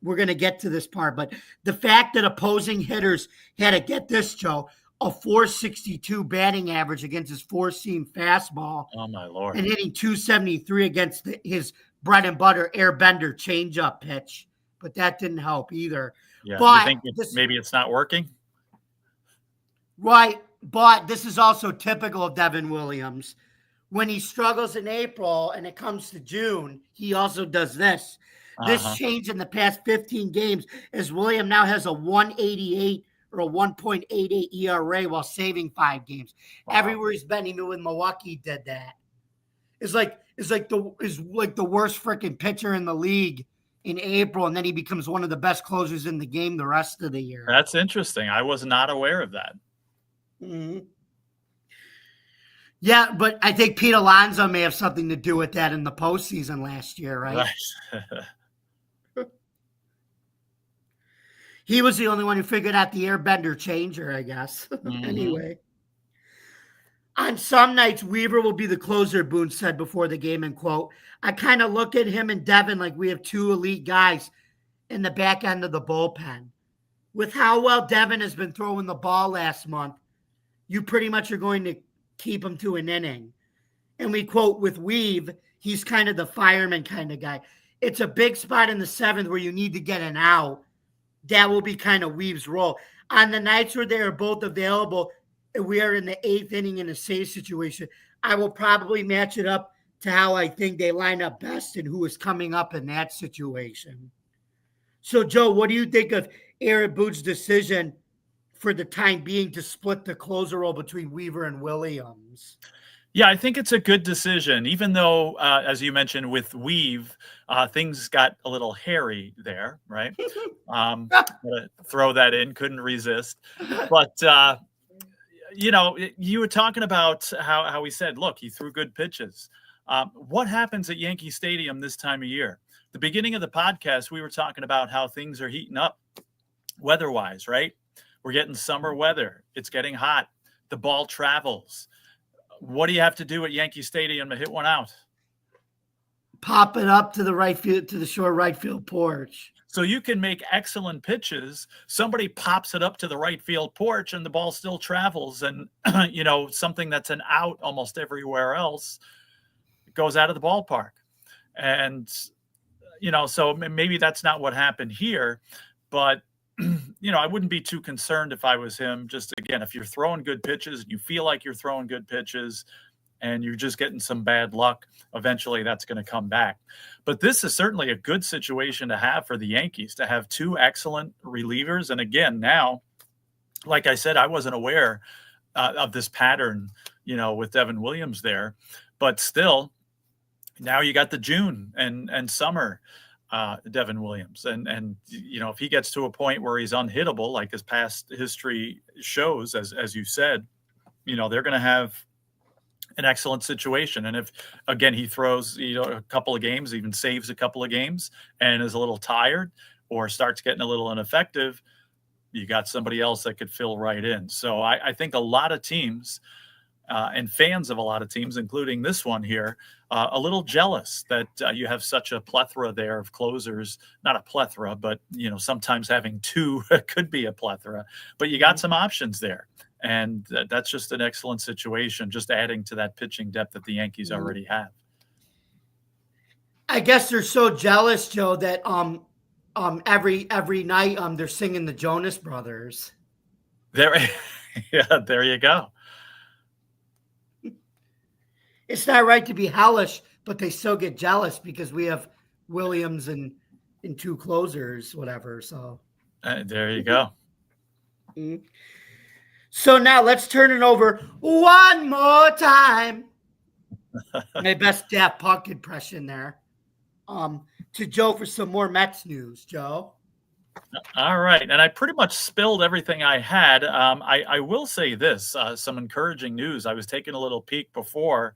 we're going to get to this part, but the fact that opposing hitters had to get this, Joe, a 462 batting average against his 4-seam fastball. Oh, my Lord. And hitting 273 against his bread and butter airbender changeup pitch. But that didn't help either. Yeah, but you think maybe it's not working? Right. But this is also typical of Devin Williams. When he struggles in April and it comes to June, he also does this. This changed in the past 15 games as William now has a 188 or a 1.88 ERA while saving 5 games. Wow. Everywhere he's been, even with Milwaukee did that. It's like the worst freaking pitcher in the league in April, and then he becomes one of the best closers in the game the rest of the year. That's interesting. I was not aware of that. Mm-hmm. Yeah, but I think Pete Alonso may have something to do with that in the postseason last year, right? He was the only one who figured out the airbender changer, I guess. Mm-hmm. Anyway. On some nights, Weaver will be the closer, Boone said before the game, and quote, "I kind of look at him and Devin like we have 2 elite guys in the back end of the bullpen. With how well Devin has been throwing the ball last month, you pretty much are going to keep him to an inning." And we quote, "With Weave, he's kind of the fireman kind of guy. It's a big spot in the 7th where you need to get an out. That will be kind of Weave's role. On the nights where they are both available, and we are in the 8th inning in a save situation, I will probably match it up to how I think they line up best and who is coming up in that situation." So, Joe, what do you think of Aaron Boone's decision for the time being to split the closer role between Weaver and Williams? Yeah, I think it's a good decision, even though, as you mentioned with Weave, things got a little hairy there, right? Gonna throw that in, couldn't resist. But, you were talking about how he said, look, he threw good pitches. What happens at Yankee Stadium this time of year? The beginning of the podcast, we were talking about how things are heating up weather-wise, right? We're getting summer weather. It's getting hot. The ball travels. What do you have to do at Yankee Stadium to hit one out? Pop it up to the right field, to the short right field porch. So you can make excellent pitches. Somebody pops it up to the right field porch and the ball still travels. And, something that's an out almost everywhere else goes out of the ballpark. And, so maybe that's not what happened here. But, I wouldn't be too concerned if I was him. Just again, if you're throwing good pitches and you feel like you're throwing good pitches and you're just getting some bad luck, eventually that's going to come back. But this is certainly a good situation to have for the Yankees, to have two excellent relievers. And again, now, like I said, I wasn't aware of this pattern, with Devin Williams there. But still, now you got the June and summer Devin Williams. And if he gets to a point where he's unhittable, like his past history shows, as you said, they're going to have an excellent situation. And if, again, he throws, a couple of games, even saves a couple of games and is a little tired or starts getting a little ineffective, you got somebody else that could fill right in. So I think a lot of teams and fans of a lot of teams, including this one here, a little jealous that you have such a plethora there of closers. Not a plethora, but, sometimes having two could be a plethora. But you got some options there. And that's just an excellent situation, just adding to that pitching depth that the Yankees already have. I guess they're so jealous, Joe, that every night they're singing the Jonas Brothers. There you go. It's not right to be hellish, but they still get jealous because we have Williams and two closers, whatever. So there you go. Mm-hmm. So now let's turn it over one more time. My best Daft Punk impression there. To Joe for some more Mets news, Joe. All right. And I pretty much spilled everything I had. I will say this, some encouraging news. I was taking a little peek before.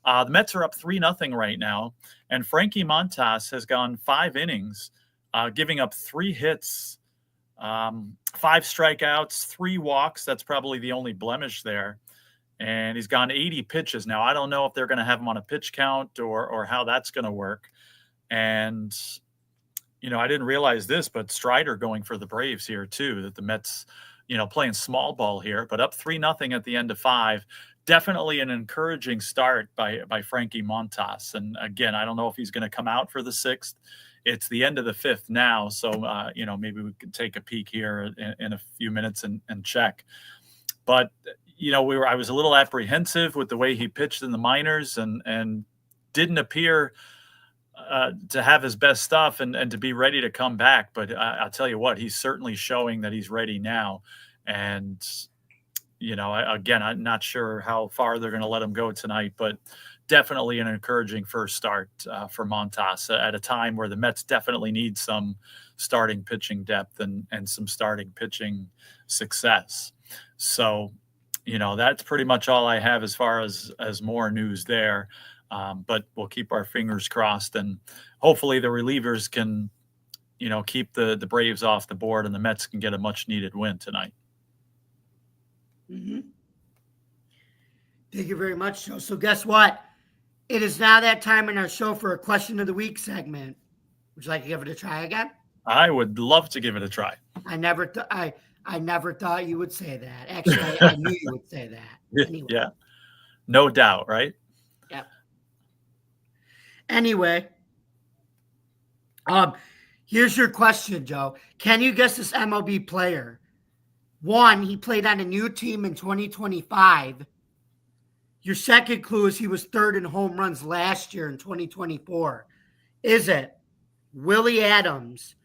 The Mets are up 3-0 right now. And Frankie Montas has gone 5 innings, giving up 3 hits, 5 strikeouts, 3 walks. That's probably the only blemish there. And he's gone 80 pitches. Now, I don't know if they're going to have him on a pitch count or how that's going to work. And, I didn't realize this, but Strider going for the Braves here too, that the Mets, playing small ball here, but up 3-0 at the end of 5. Definitely an encouraging start by Frankie Montas. And again, I don't know if he's going to come out for the 6th. It's the end of the 5th now. So, maybe we could take a peek here in a few minutes and check. But, I was a little apprehensive with the way he pitched in the minors and didn't appear to have his best stuff and to be ready to come back. But I'll tell you what, he's certainly showing that he's ready now. And, again, I'm not sure how far they're going to let him go tonight, but definitely an encouraging first start for Montas at a time where the Mets definitely need some starting pitching depth and some starting pitching success. So, that's pretty much all I have as far as more news there. But we'll keep our fingers crossed, and hopefully the relievers can, keep the Braves off the board and the Mets can get a much needed win tonight. Mm-hmm. Thank you very much, Joe. So guess what? It is now that time in our show for a question of the week segment. Would you like to give it a try again? I would love to give it a try. I never thought you would say that. Actually, I knew you would say that. Anyway. Yeah, no doubt, right? Yeah. Anyway, here's your question, Joe. Can you guess this MLB player? 1, he played on a new team in 2025. Your second clue is he was 3rd in home runs last year in 2024. Is it Willie Adams,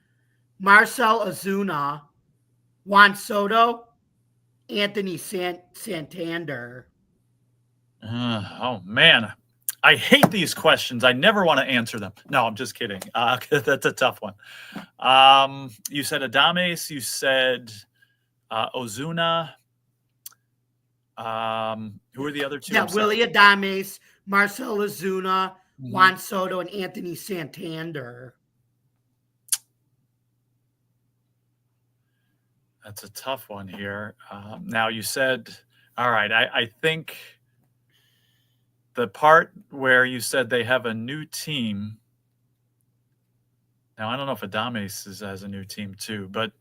Marcell Ozuna, Juan Soto, Anthony Santander? Oh man, I hate these questions. I never want to answer them. No, I'm just kidding. That's a tough one. You said Adames. You said Ozuna. Who are the other two? Yeah, I'm sorry. Willie Adames, Marcell Ozuna, Mhm. Juan Soto, and Anthony Santander. That's a tough one here. Now you said, all right, I think the part where you said they have a new team. Now I don't know if Adames has a new team too, but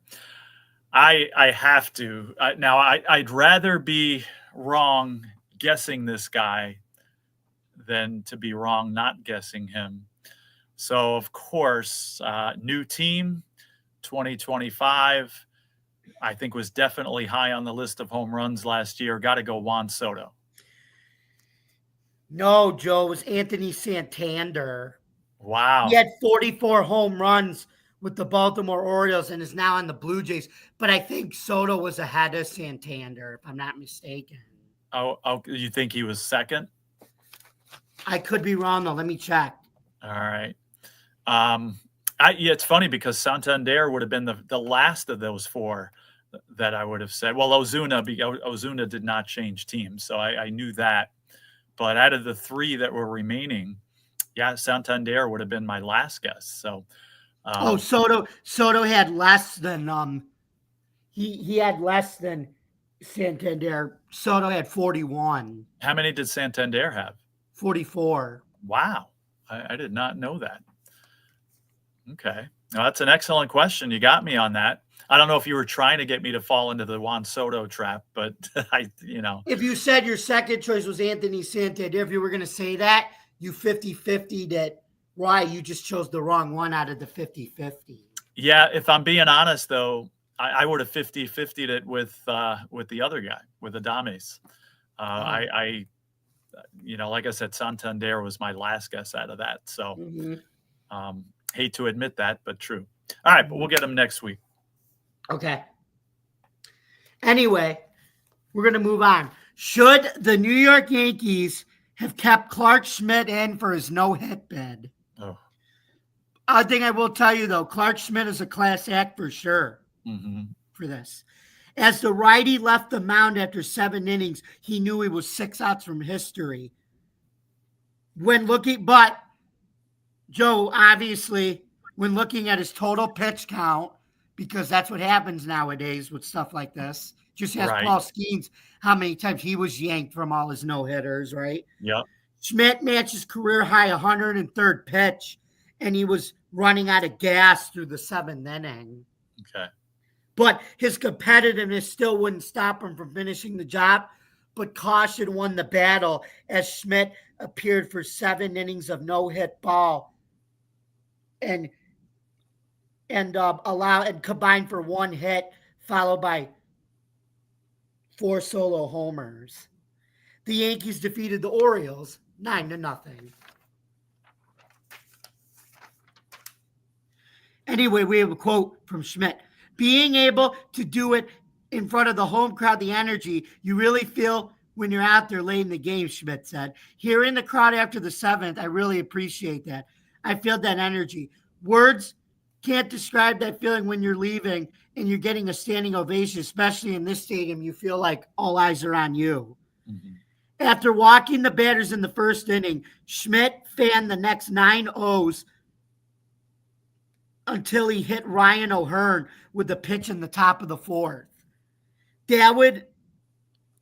I have to. Now I'd rather be wrong guessing this guy than to be wrong not guessing him. So of course, new team, 2025. I think was definitely high on the list of home runs last year. Got to go Juan Soto. No, Joe, it was Anthony Santander. Wow. He had 44 home runs with the Baltimore Orioles and is now on the Blue Jays. But I think Soto was ahead of Santander, if I'm not mistaken. Oh, you think he was second? I could be wrong, though. Let me check. All right. Yeah, it's funny because Santander would have been the last of those four that I would have said. Well, Ozuna did not change teams, so I knew that. But out of the three that were remaining, yeah, Santander would have been my last guess. So, Soto had less than he had less than Santander. Soto had 41. How many did Santander have? 44. Wow, I did not know that. Okay, now, that's an excellent question. You got me on that. I don't know if you were trying to get me to fall into the Juan Soto trap, but If you said your second choice was Anthony Santander, if you were going to say that, you 50-50'd it. Why? You just chose the wrong one out of the 50-50. Yeah, if I'm being honest, though, I would have 50-50'd it with the other guy, with Adames. I like I said, Santander was my last guess out of that. So hate to admit that, but true. All right, but we'll get him next week. Okay. Anyway, we're going to move on. Should the New York Yankees have kept Clarke Schmidt in for his no-hit bid? Oh. I think I will tell you, though, Clarke Schmidt is a class act for sure for this. As the righty left the mound after 7 innings, he knew he was 6 outs from history. But Joe, obviously, when looking at his total pitch count, because that's what happens nowadays with stuff like this, just ask Paul Skeens how many times he was yanked from all his no-hitters, right? Yep. Schmidt matches career high 103rd pitch, and he was running out of gas through the 7th inning. Okay. But his competitiveness still wouldn't stop him from finishing the job, but caution won the battle as Schmidt appeared for 7 innings of no-hit ball and combined for 1 hit, followed by 4 solo homers. The Yankees defeated the Orioles 9-0. Anyway, we have a quote from Schmidt. Being able to do it in front of the home crowd, the energy you really feel when you're out there late in the game, Schmidt said. Hearing the crowd after the 7th, I really appreciate that. I feel that energy. Words can't describe that feeling when you're leaving and you're getting a standing ovation, especially in this stadium. You feel like all eyes are on you. After walking the batters in the 1st inning, Schmidt fanned the next 9 O's until he hit Ryan O'Hearn with a pitch in the top of the 4th. That would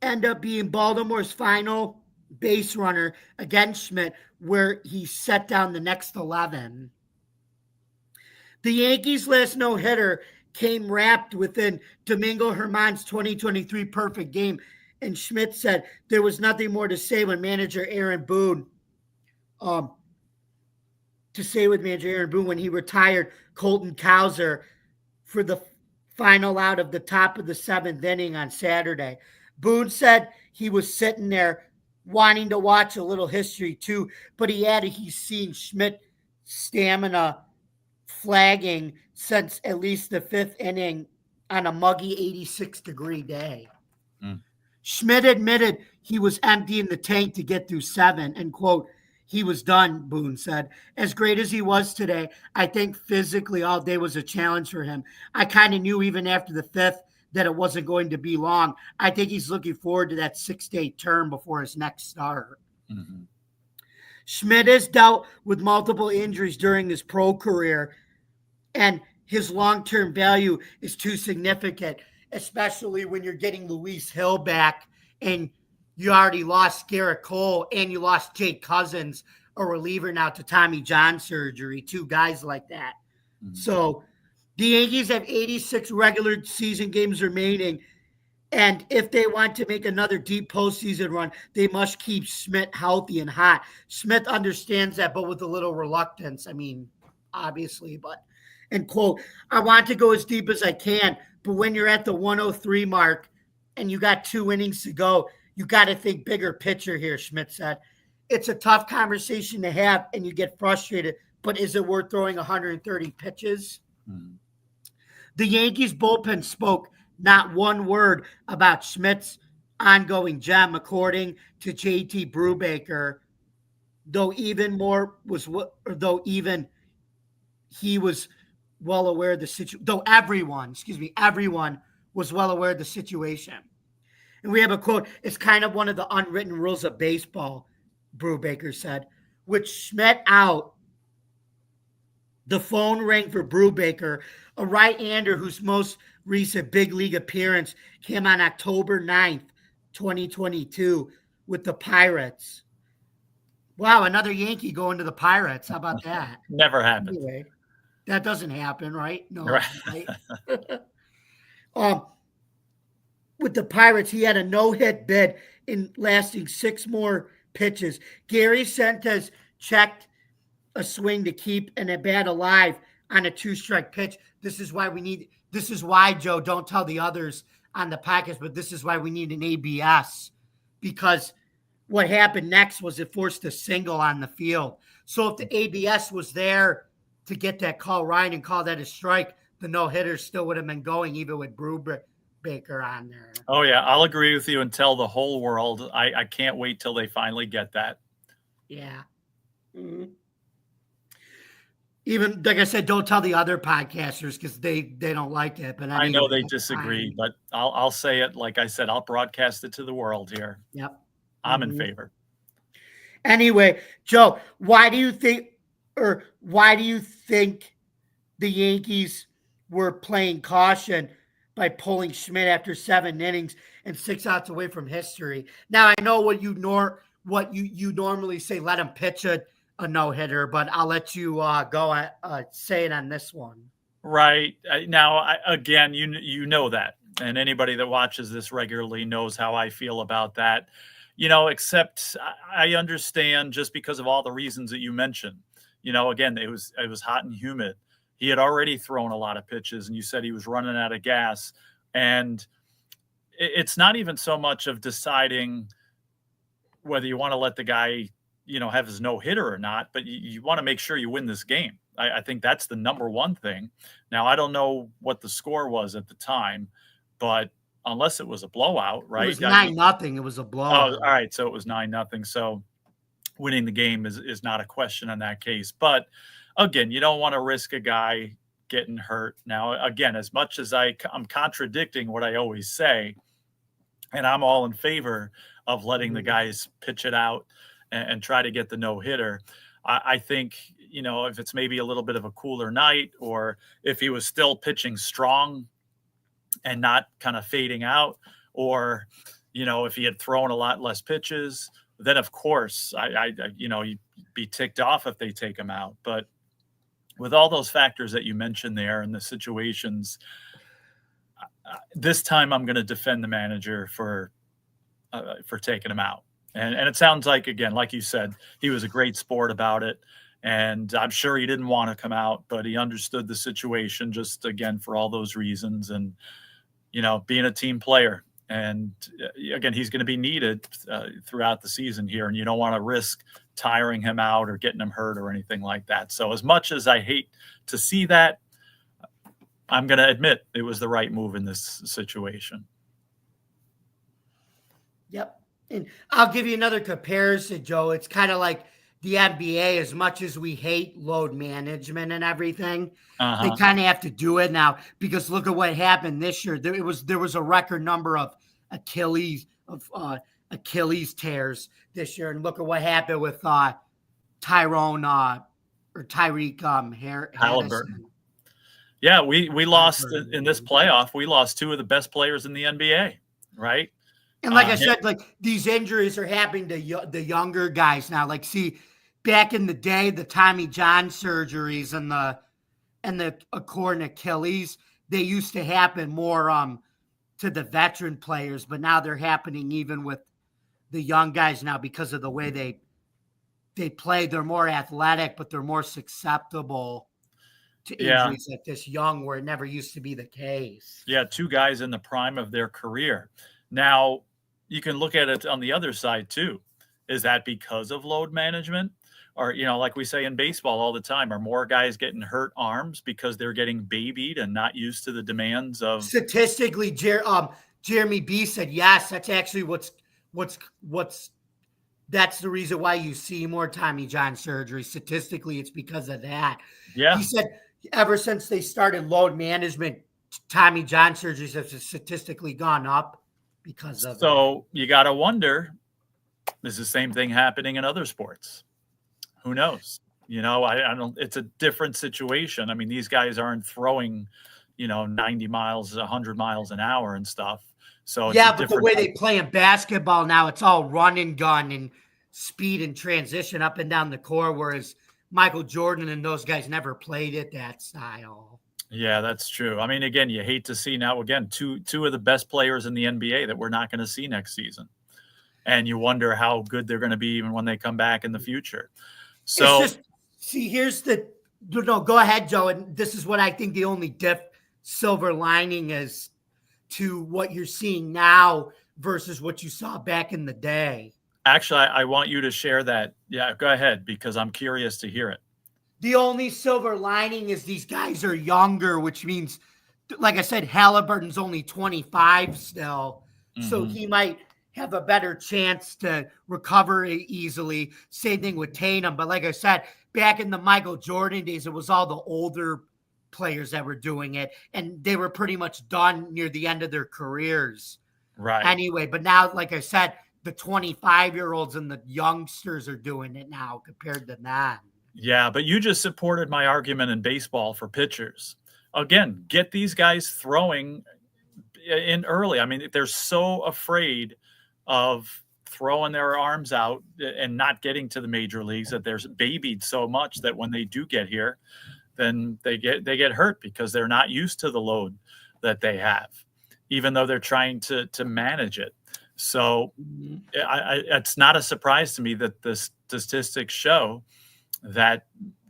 end up being Baltimore's final base runner against Schmidt, where he set down the next 11. The Yankees' last no-hitter came wrapped within Domingo Germán's 2023 perfect game, and Schmidt said there was nothing more to say when manager Aaron Boone when he retired Colton Cowser for the final out of the top of the 7th inning on Saturday. Boone said he was sitting there wanting to watch a little history too, but he added he's seen Schmidt stamina flagging since at least the 5th inning on a muggy 86-degree day. Schmidt admitted he was emptying the tank to get through 7, and quote, he was done, Boone said. As great as he was today, I think physically all day was a challenge for him. I kind of knew even after the 5th that it wasn't going to be long. I think he's looking forward to that 6-day term before his next start. Mm-hmm. Schmidt has dealt with multiple injuries during his pro career, and his long-term value is too significant, especially when you're getting Luis Hill back and you already lost Garrett Cole and you lost Jake Cousins, a reliever now to Tommy John surgery, 2 guys like that. Mm-hmm. So the Yankees have 86 regular season games remaining, and if they want to make another deep postseason run, they must keep Schmidt healthy and hot. Schmidt understands that, but with a little reluctance. I mean, obviously, but, and quote, I want to go as deep as I can, but when you're at the 103 mark and you got 2 innings to go, you got to think bigger picture here, Schmidt said. It's a tough conversation to have, and you get frustrated, but is it worth throwing 130 pitches? Mm-hmm. The Yankees bullpen spoke not one word about Schmidt's ongoing gem, according to JT Brubaker, though he was well aware of the situation, though everyone was well aware of the situation. And we have a quote, it's kind of one of the unwritten rules of baseball, Brubaker said. With Schmidt out, the phone rang for Brubaker, a right-hander whose most recent big league appearance came on October 9th, 2022 with the Pirates. Wow, another Yankee going to the Pirates. How about that? Never happened. Anyway, that doesn't happen, right? No. Right. With the Pirates, he had a no-hit bid in lasting 6 more pitches. Gary Sanchez checked a swing to keep an at-bat alive on a 2-strike pitch. This is why, Joe, don't tell the others on the podcast, but this is why we need an ABS, because what happened next was it forced a single on the field. So if the ABS was there to get that call right and call that a strike, the no-hitter still would have been going, even with Brubaker on there. Oh, yeah, I'll agree with you and tell the whole world. I can't wait till they finally get that. Yeah. Mm-hmm. Even, like I said, don't tell the other podcasters because they don't like it. But I know they disagree, but I'll say it. Like I said, I'll broadcast it to the world here. Yep. I'm in favor. Anyway, Joe, why do you think the Yankees were playing caution by pulling Schmidt after 7 innings and 6 outs away from history? Now, I know what you normally say, let him pitch a no-hitter, but I'll let you go say it on this one. Right. Now, again, you know that, and anybody that watches this regularly knows how I feel about that. Except I understand just because of all the reasons that you mentioned. Again, it was hot and humid. He had already thrown a lot of pitches, and you said he was running out of gas. And it's not even so much of deciding whether you want to let the guy, have his no-hitter or not, but you want to make sure you win this game. I think that's the number one thing. Now, I don't know what the score was at the time, but unless it was a blowout, right? It was 9-0. It was a blowout. Oh, all right. So it was 9-0. So winning the game is not a question in that case. But again, you don't want to risk a guy getting hurt. Now, again, as much as I'm contradicting what I always say, and I'm all in favor of letting the guys pitch it out and try to get the no-hitter. I think, if it's maybe a little bit of a cooler night, or if he was still pitching strong and not kind of fading out, or, if he had thrown a lot less pitches, then of course you'd be ticked off if they take him out. But with all those factors that you mentioned there and the situations, this time I'm going to defend the manager for taking him out. And it sounds like, again, like you said, he was a great sport about it. And I'm sure he didn't want to come out, but he understood the situation just, again, for all those reasons. And, being a team player. And again, he's going to be needed throughout the season here. And you don't want to risk tiring him out or getting him hurt or anything like that. So as much as I hate to see that, I'm going to admit it was the right move in this situation. Yep. And I'll give you another comparison, Joe. It's kind of like the NBA. As much as we hate load management and everything, they Uh-huh. kind of have to do it now because look at what happened this year. There was a record number of Achilles tears this year, and look at what happened with Tyrone or Tyreek Halliburton. Haddison. Yeah, we lost Halliburton. in this playoff. We lost two of the best players in the NBA, right? And like I Yeah. said, like these injuries are happening to the younger guys now. Like, see, back in the day, the Tommy John surgeries and the Accord Achilles, they used to happen more to the veteran players, but now they're happening even with the young guys now because of the way they play. They're more athletic, but they're more susceptible to Yeah. injuries at this young, where it never used to be the case. Yeah, two guys in the prime of their career. Now, you can look at it on the other side too. Is that because of load management? Or, like we say in baseball all the time, are more guys getting hurt arms because they're getting babied and not used to the demands of. Statistically, Jeremy B said yes. That's actually that's the reason why you see more Tommy John surgery. Statistically, it's because of that. Yeah. He said ever since they started load management, Tommy John surgeries have statistically gone up because of So you got to wonder, is the same thing happening in other sports? Who knows? I don't, it's a different situation. I mean, these guys aren't throwing, 90 miles, 100 miles an hour and stuff. So it's but the way they play in basketball now, it's all run and gun and speed and transition up and down the court, whereas Michael Jordan and those guys never played it that style. Yeah, that's true. I mean, again, you hate to see now, again, two of the best players in the NBA that we're not going to see next season. And you wonder how good they're going to be even when they come back in the future. So go ahead, Joe. And this is what I think the only silver lining is to what you're seeing now versus what you saw back in the day. Actually, I want you to share that. Yeah, go ahead, because I'm curious to hear it. The only silver lining is these guys are younger, which means, like I said, Halliburton's only 25 still. Mm-hmm. So he might have a better chance to recover easily. Same thing with Tatum. But like I said, back in the Michael Jordan days, it was all the older players that were doing it, and they were pretty much done near the end of their careers. Right. Anyway, but now, like I said, the 25-year-olds and the youngsters are doing it now compared to that. Yeah, but you just supported my argument in baseball for pitchers. Again, get these guys throwing in early. I mean, they're so afraid of throwing their arms out and not getting to the major leagues that they're babied so much that when they do get here, then they get hurt because they're not used to the load that they have, even though they're trying to manage it. So it's not a surprise to me that the statistics show that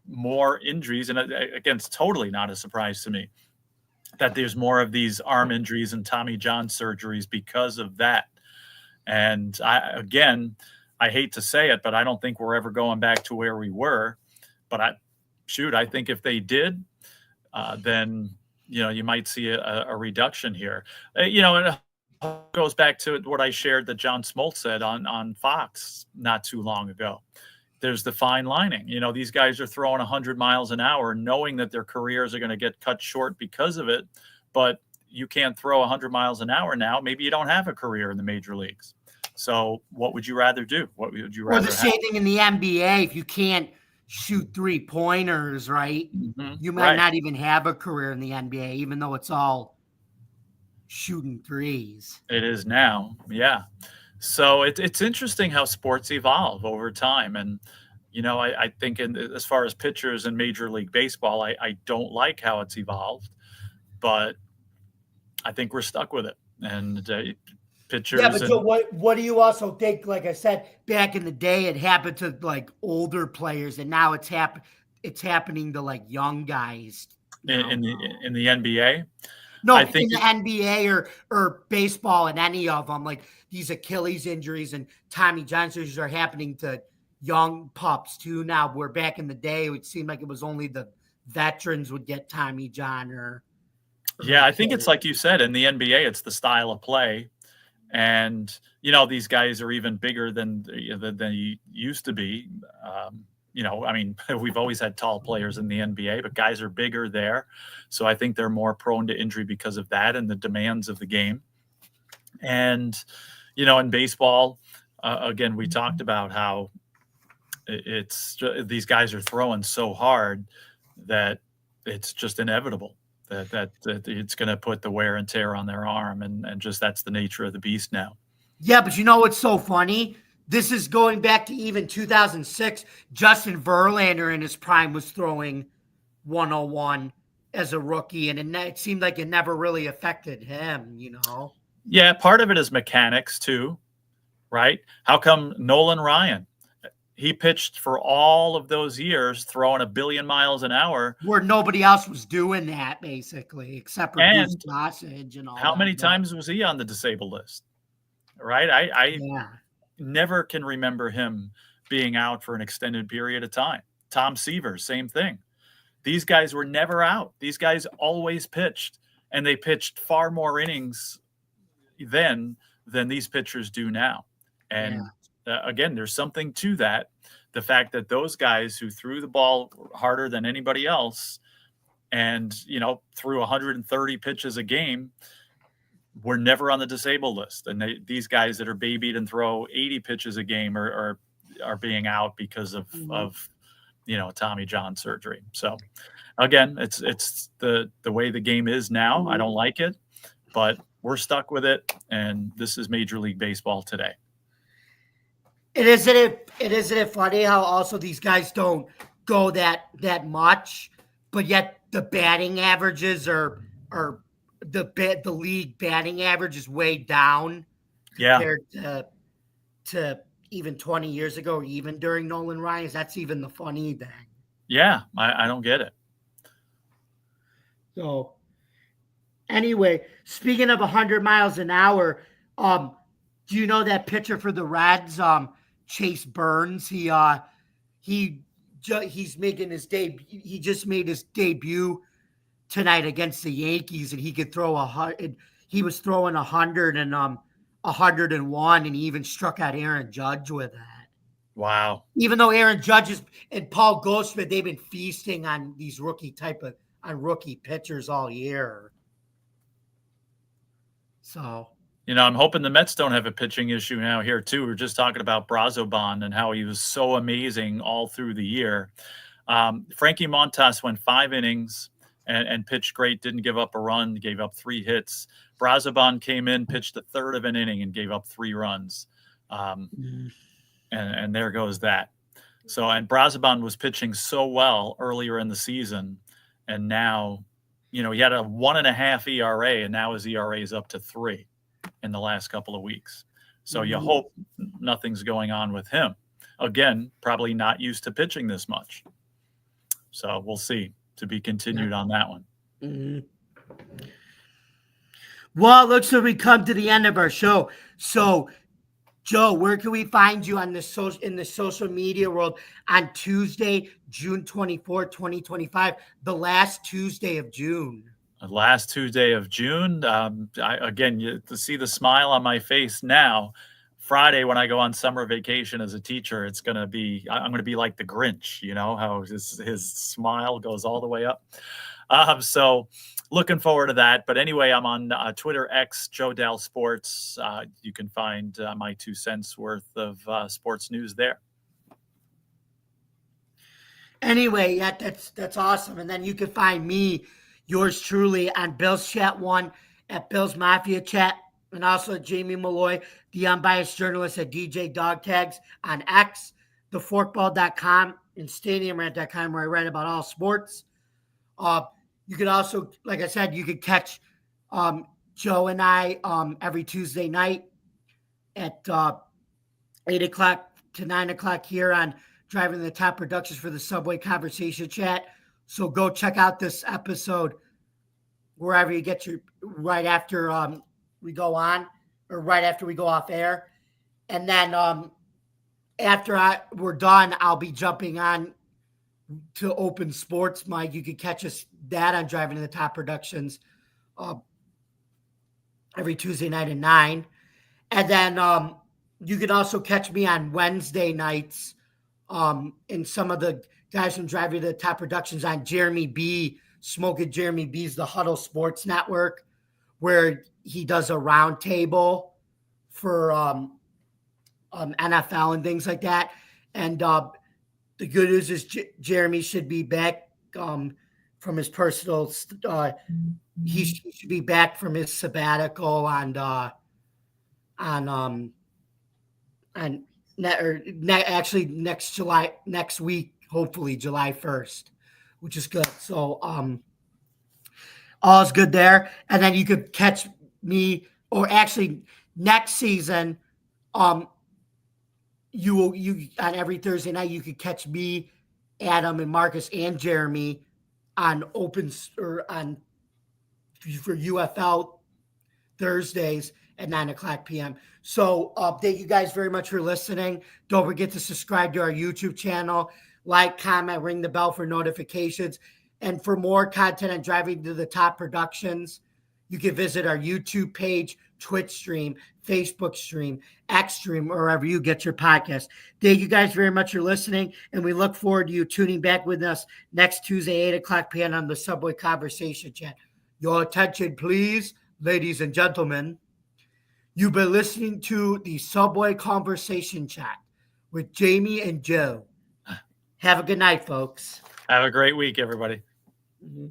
more injuries, and again, it's totally not a surprise to me that there's more of these arm injuries and Tommy John surgeries because of that. And I hate to say it, but I don't think we're ever going back to where we were. But I think if they did, then, you might see a reduction here. And it goes back to what I shared that John Smoltz said on Fox not too long ago. There's the fine lining. These guys are throwing 100 miles an hour, knowing that their careers are going to get cut short because of it. But you can't throw 100 miles an hour now. Maybe you don't have a career in the major leagues. So what would you rather do? What would you rather Or the same thing in the NBA. If you can't shoot 3-pointers, right? Mm-hmm. You might not even have a career in the NBA, even though it's all shooting threes. It is now. Yeah. So it's interesting how sports evolve over time. And, I think as far as pitchers in Major League Baseball, I don't like how it's evolved, but I think we're stuck with it. And pitchers. Yeah, but so what do you also think? Like I said, back in the day, it happened to like older players, and now it's happening to like young guys in the NBA. No, I think in the NBA or baseball and any of them, like these Achilles injuries and Tommy John surgeries are happening to young pups too now, where back in the day, it would seem like it was only the veterans would get Tommy John or yeah, I think it's like you said, in the NBA, it's the style of play. And these guys are even bigger than they used to be. I mean, we've always had tall players in the NBA, but guys are bigger there. So I think they're more prone to injury because of that and the demands of the game. And, in baseball, again, we talked about how these guys are throwing so hard that it's just inevitable that it's going to put the wear and tear on their arm. And just that's the nature of the beast now. Yeah, but what's so funny? This is going back to even 2006. Justin Verlander in his prime was throwing 101 as a rookie, and it seemed like it never really affected him, Yeah, part of it is mechanics too, right? How come Nolan Ryan, he pitched for all of those years throwing 1 billion miles an hour where nobody else was doing that, basically, except for Bruce Gossage and all how that. many times was he on the disabled list? Right? I never can remember him being out for an extended period of time. Tom Seaver, same thing. These guys were never out. These guys always pitched, and they pitched far more innings then than these pitchers do now. And again, there's something to that. The fact that those guys who threw the ball harder than anybody else and, threw 130 pitches a game were never on the disabled list. And these guys that are babied and throw 80 pitches a game are being out because of Tommy John surgery. So again, it's the way the game is now. I don't like it, but we're stuck with it. And this is Major League Baseball today. Isn't it funny how also these guys don't go that much, but yet the batting averages are the league batting average is way down compared to even 20 years ago, or even during Nolan Ryan's. That's even the funny thing. Yeah, I don't get it. So anyway, speaking of 100 miles an hour, do you know that pitcher for the Reds, Chase Burns? He's making his debut. He just made his debut tonight against the Yankees, and he could throw he was throwing 100 and 101, and he even struck out Aaron Judge with that. Wow. Even though Aaron Judge and Paul Goldschmidt, they've been feasting on these rookie pitchers all year. So, I'm hoping the Mets don't have a pitching issue now here too. We were just talking about Brazoban and how he was so amazing all through the year. Frankie Montas went 5 innings and pitched great, didn't give up a run, gave up 3 hits. Brazoban came in, pitched a third of an inning and gave up 3 runs. And there goes that. So, and Brazoban was pitching so well earlier in the season. And now, he had a 1.5 ERA, and now his ERA is up to 3 in the last couple of weeks. So you hope nothing's going on with him. Again, probably not used to pitching this much. So we'll see. To be continued on that one. Mm-hmm. Well, it looks like we come to the end of our show. So, Joe, where can we find you in the social media world on Tuesday, June 24th, 2025, the last Tuesday of June? Last Tuesday of June. To see the smile on my face now. Friday, when I go on summer vacation as a teacher, I'm going to be like the Grinch, how his smile goes all the way up. So looking forward to that. But anyway, I'm on Twitter X, Joe Dal Sports. You can find my 2 cents worth of sports news there. Anyway, that's awesome. And then you can find me, yours truly, on Bill's Chat 1 at Bill's Mafia Chat. And also Jamie Malloy, the unbiased journalist at DJ Dog Tags on X, theforkball.com, and stadiumrant.com, where I write about all sports. You could also, like I said, you could catch Joe and I every Tuesday night at 8 o'clock to 9 o'clock here on Driving the Top Productions for the Subway Conversation Chat. So go check out this episode wherever you get right after we go on, or right after we go off air. And then after we're done, I'll be jumping on to Open Sports, Mike. You can catch us that on Driving to the Top Productions every Tuesday night at 9. And then you can also catch me on Wednesday nights in some of the guys from Driving to the Top Productions on Jeremy B. Smoking Jeremy B's The Huddle Sports Network, where he does a roundtable for NFL and things like that. And the good news is Jeremy should be back from his personal. He should be back from his sabbatical actually next week, hopefully July 1st, which is good. So all is good there. And then you could catch me, or actually next season, you on every Thursday night you could catch me, Adam and Marcus and Jeremy on for UFL Thursdays at 9:00 p.m. So thank you guys very much for listening. Don't forget to subscribe to our YouTube channel, like, comment, ring the bell for notifications. And for more content on Driving to the Top Productions, you can visit our YouTube page, Twitch stream, Facebook stream, X stream, or wherever you get your podcast. Thank you guys very much for listening, and we look forward to you tuning back with us next Tuesday, 8:00 p.m. on the Subway Conversation Chat. Your attention, please, ladies and gentlemen. You've been listening to the Subway Conversation Chat with Jamie and Joe. Have a good night, folks. Have a great week, everybody. Mm-hmm.